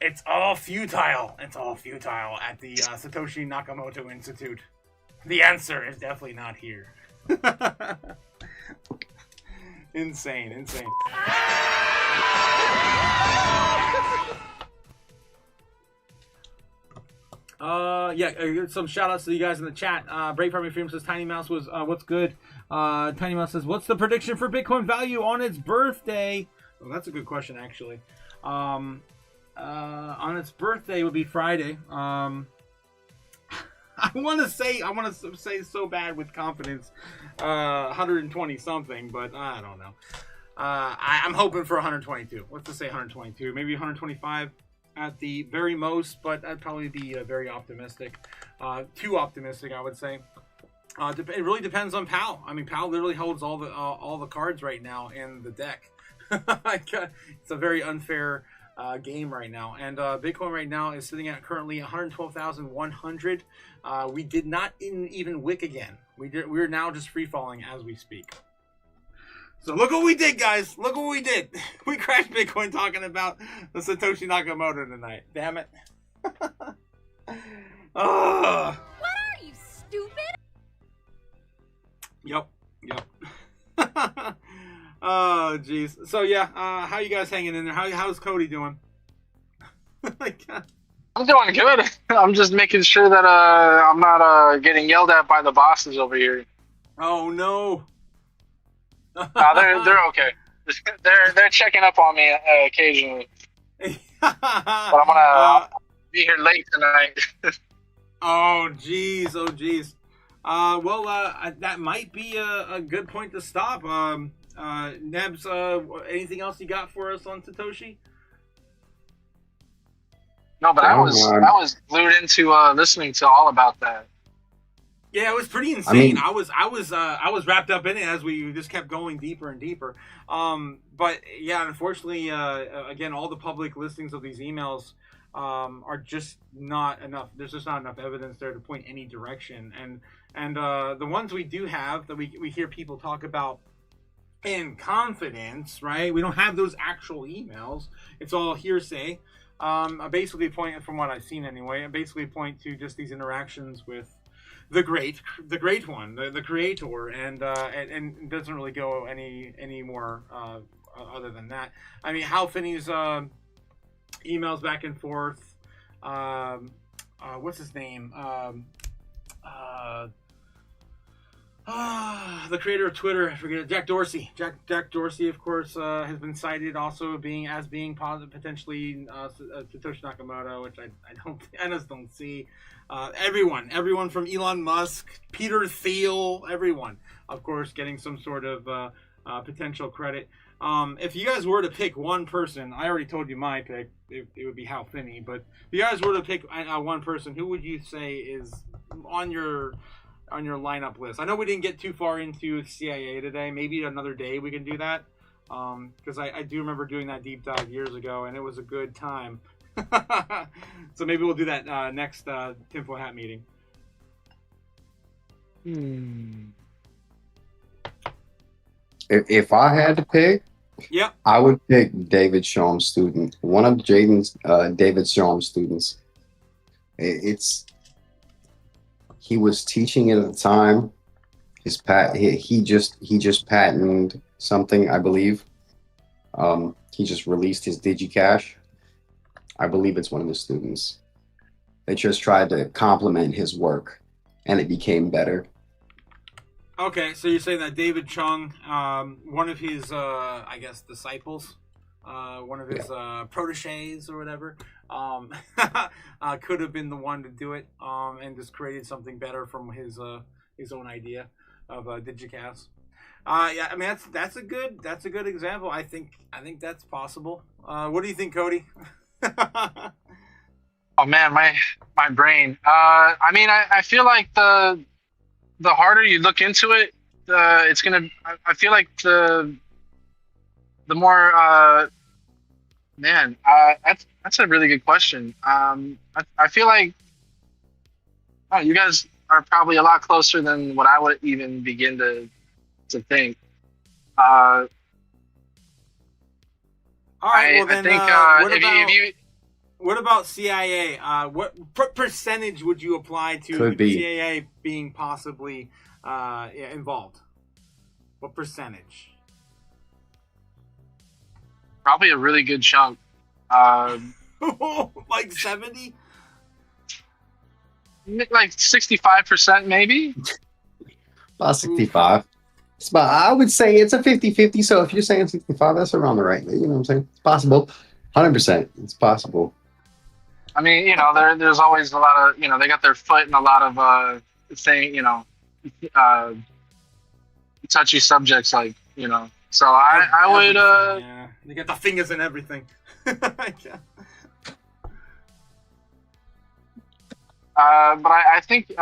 It's all futile. It's all futile at the Satoshi Nakamoto Institute. The answer is definitely not here. Insane. Some shout outs to you guys in the chat. Brave Farming Freedom says Tiny Mouse was what's good. Tiny Mouse says, what's the prediction for Bitcoin value on its birthday? Well, that's a good question, actually. On its birthday would be Friday. I want to say so bad with confidence, 120 something, but I don't know. I'm hoping for 122. Let's just say 122, maybe 125 at the very most, but that'd probably be very optimistic. Too optimistic, I would say. It really depends on Pal. I mean, Pal literally holds all the cards right now in the deck. It's a very unfair game right now, and Bitcoin right now is sitting at currently 112,100. We did not even wick again. We're now just free falling as we speak. So look what we did, guys. Look what we did. We crashed Bitcoin talking about the Satoshi Nakamoto tonight. Damn it. What are you, stupid? Yep. Oh, jeez. So yeah, how you guys hanging in there? How's Cody doing? I'm doing good. I'm just making sure that I'm not getting yelled at by the bosses over here. Oh no. They're okay. They're checking up on me occasionally. But I'm gonna be here late tonight. Oh jeez. That might be a good point to stop. Nebs, anything else you got for us on Satoshi? No, but I was glued into listening to all about that. Yeah, it was pretty insane. I was wrapped up in it as we just kept going deeper and deeper. But yeah, unfortunately, again, all the public listings of these emails are just not enough. There's just not enough evidence there to point any direction. And the ones we do have that we hear people talk about in confidence, right? We don't have those actual emails. It's all hearsay. I basically point, from what I've seen anyway, I basically point to just these interactions with the great one, the creator, and it doesn't really go any more other than that. I mean, Hal Finney's emails back and forth. What's his name? The creator of Twitter, I forget it, Jack Dorsey. Jack Dorsey, of course, has been cited also being positive, potentially Satoshi Nakamoto, which I just don't see. Everyone from Elon Musk, Peter Thiel, everyone, of course, getting some sort of potential credit. If you guys were to pick one person, I already told you my pick, it would be Hal Finney, but if you guys were to pick one person, who would you say is on your lineup list? I know we didn't get too far into CIA today. Maybe another day we can do that, because I do remember doing that deep dive years ago, and it was a good time. So maybe we'll do that next Tinfoil Hat meeting. If I had to pick, Yep. I would pick David Shom's student, one of David Shom's students. He was teaching it at the time. He just patented something, I believe. He just released his DigiCash. I believe it's one of the students. They just tried to complement his work, and it became better. Okay, so you're saying that David Chung, one of his, I guess, disciples, one of his proteges or whatever, could have been the one to do it, and just created something better from his own idea of DigiCash. Yeah, I mean that's a good example. I think that's possible. What do you think, Cody? Oh man, my brain. I mean, I feel like the harder you look into it, it's gonna. I feel like the more man, that's a really good question. I feel like you guys are probably a lot closer than what I would even begin to think. All right, well I then, think if you what about CIA? What percentage would you apply to Could be. CIA being possibly involved? What percentage? probably a really good chunk. Like 70? Like 65% maybe. About 65. It's about, I would say it's a 50-50. So if you're saying 65, that's around the right. You know what I'm saying? It's possible. 100%. It's possible. I mean, you know, there's always a lot of, you know, they got their foot in a lot of touchy subjects, like, you know. So I would yeah, they got the fingers and everything. Yeah. But I think you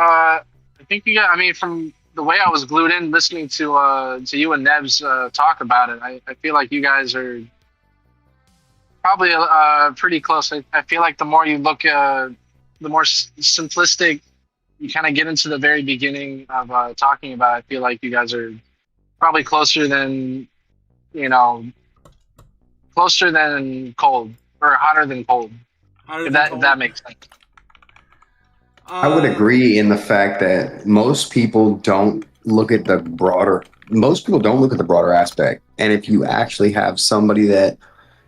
got. I mean, from the way I was glued in listening to you and Nebs talk about it, I feel like you guys are probably pretty close. I feel like the more you look, the more simplistic you kind of get into the very beginning of talking about it, I feel like you guys are probably closer than, you know, closer than cold or hotter than cold. If that makes sense. I would agree in the fact that most people don't look at the broader aspect. And if you actually have somebody that,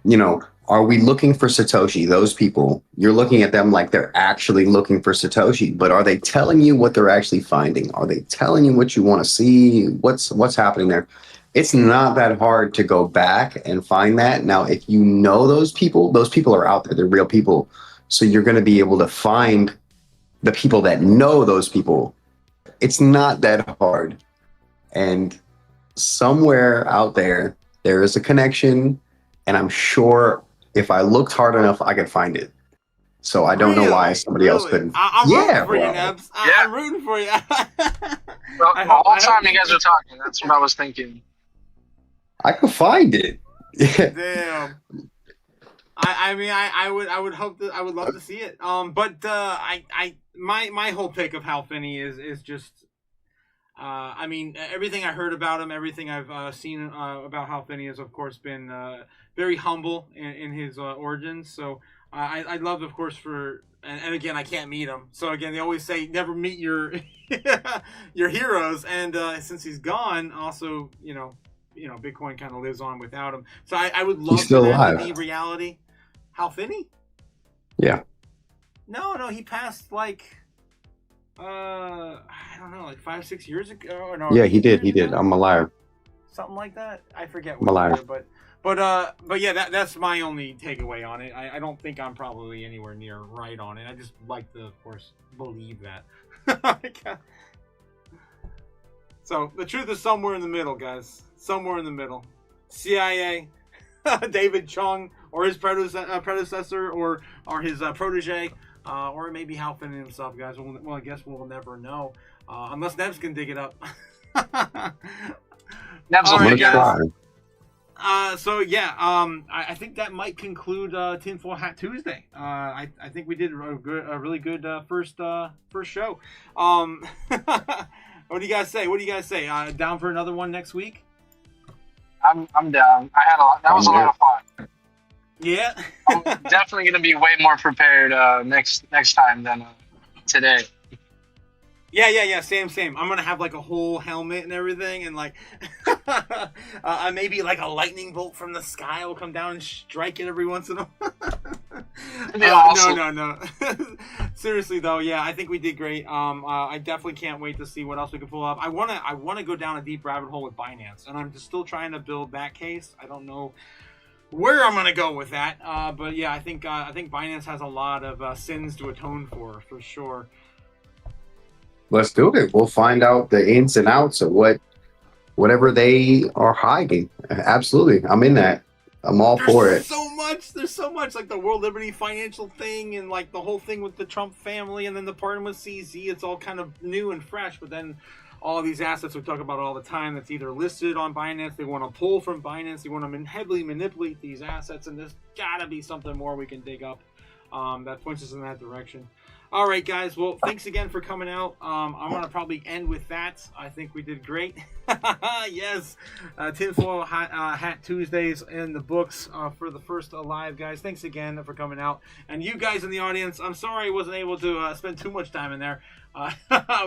you know, are we looking for Satoshi? Those people, you're looking at them like they're actually looking for Satoshi, but are they telling you what they're actually finding? Are they telling you what you want to see? What's happening there? It's not that hard to go back and find that. Now, if you know those people are out there. They're real people. So you're going to be able to find the people that know those people. It's not that hard. And somewhere out there, there is a connection. And I'm sure if I looked hard enough, I could find it. So I don't know why somebody else couldn't. I'm rooting for you, bro. Nebs. I'm rooting for you. Well, the whole time you guys were talking, that's what I was thinking. I could find it. Damn. I mean, I would hope that I would love to see it. But my whole pick of Hal Finney is just, I mean, everything I heard about him, everything I've seen about Hal Finney has, of course, been very humble in his origins. So I'd love, of course, and again, I can't meet him. So again, they always say never meet your your heroes. And since he's gone, also, you know, Bitcoin kind of lives on without him. So I would love for that to be reality. Hal Finney? Yeah. No, he passed like I don't know, like 5-6 years ago. Or no, Yeah, he did. I'm a liar. Something like that. I forget I'm a liar. year, but yeah, that's my only takeaway on it. I don't think I'm probably anywhere near right on it. I just like to, of course, believe that. So the truth is somewhere in the middle, guys. Somewhere in the middle. CIA, David Chung, or his predecessor, or his protege, or maybe Hal Finney himself, guys. Well, I guess we'll never know, unless Nebs can dig it up. Nebs will dig it up. So yeah, I think that might conclude Tinfoil Hat Tuesday. I think we did a really good first show. What do you guys say? Down for another one next week? I'm down. I had that was a lot of fun. Yeah. I'm definitely gonna be way more prepared next time than today. Yeah. Same. I'm gonna have like a whole helmet and everything, and like maybe like a lightning bolt from the sky will come down and strike it every once in a while. Awesome. No. Seriously though, yeah, I think we did great. I definitely can't wait to see what else we can pull up. I wanna go down a deep rabbit hole with Binance, and I'm just still trying to build that case. I don't know where I'm gonna go with that, but yeah, I think Binance has a lot of sins to atone for sure. Let's do it. We'll find out the ins and outs of whatever they are hiding. Absolutely. I'm in that. I'm all for it. There's so much like the World Liberty financial thing, and like the whole thing with the Trump family, and then the pardon with CZ. It's all kind of new and fresh, but then all these assets we talk about all the time that's either listed on Binance, they want to pull from Binance, they want to heavily manipulate these assets, and there's gotta be something more we can dig up that points us in that direction. All right, guys. Well, thanks again for coming out. I'm going to probably end with that. I think we did great. Yes. Tinfoil Hat Tuesdays in the books for the first live, guys. Thanks again for coming out. And you guys in the audience, I'm sorry I wasn't able to spend too much time in there.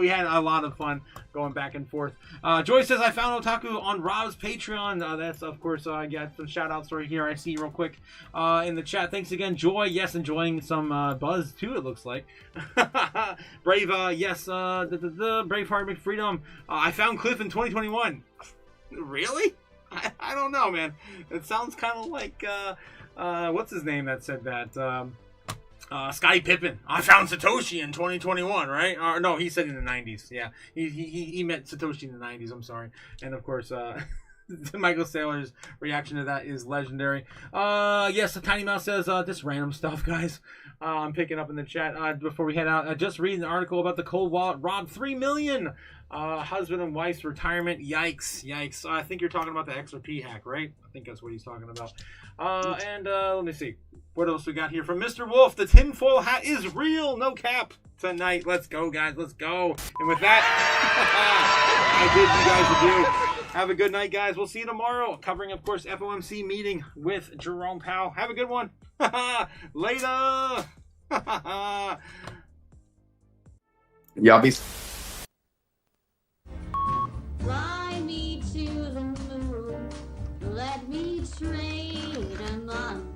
We had a lot of fun going back and forth. Joy says, I found Otaku on Rob's Patreon. That's, of course, I got some shout-outs right here. I see real quick in the chat. Thanks again, Joy. Yes, enjoying some buzz, too, it looks like. Brave, yes, Braveheart McFreedom. I found Cliff in 2021. Really? I don't know, man. It sounds kind of like, what's his name that said that? Scottie Pippen. I found Satoshi in 2021, right? Or no, he said in the 90s. Yeah, he meant Satoshi in the 90s. I'm sorry. And of course, Michael Saylor's reaction to that is legendary. Yes, the Tiny Mouse says just random stuff, guys. I'm picking up in the chat before we head out. Just reading an article about the cold wallet robbed $3 million. Husband and wife's retirement. Yikes, yikes. I think you're talking about the XRP hack, right? I think that's what he's talking about. And let me see. What else we got here from Mr. Wolf? The tinfoil hat is real, no cap tonight. Let's go, guys. Let's go. And with that, I bid you guys adieu. Have a good night, guys. We'll see you tomorrow. Covering, of course, FOMC meeting with Jerome Powell. Have a good one. Later. Y'all be. Fly me to the moon. Let me trade a montage.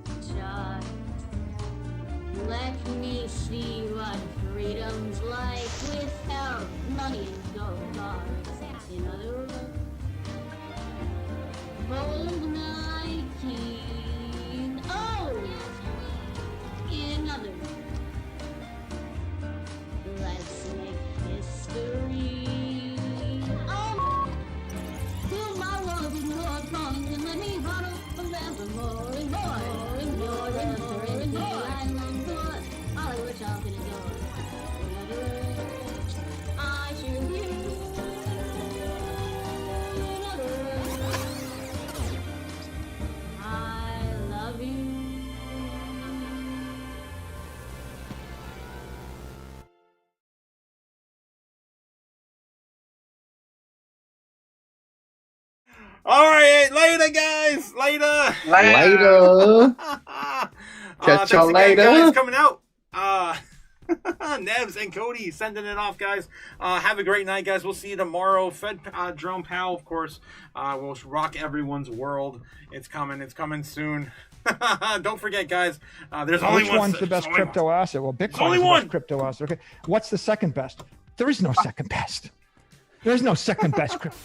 Let me see what freedom's like without money and gold bars. In other words, hold my king. Oh! In other words, let's make history. Oh! Till my love is more comes and let me bottle forever more and more and more and more and more. I long for all of which I'm gonna go. In other words, I choose you. In other words, I love you. All right, later, guys. Later. Later. Catch y'all later. Guys coming out. Nevs and Cody sending it off, guys. Have a great night, guys. We'll see you tomorrow. Fed Jerome Powell, of course, will rock everyone's world. It's coming. It's coming soon. Don't forget, guys. There's only Which one. one's the best crypto asset? Well, Bitcoin only is the one. best crypto asset. Okay, what's the second best? There is no second best. There is no second best crypto.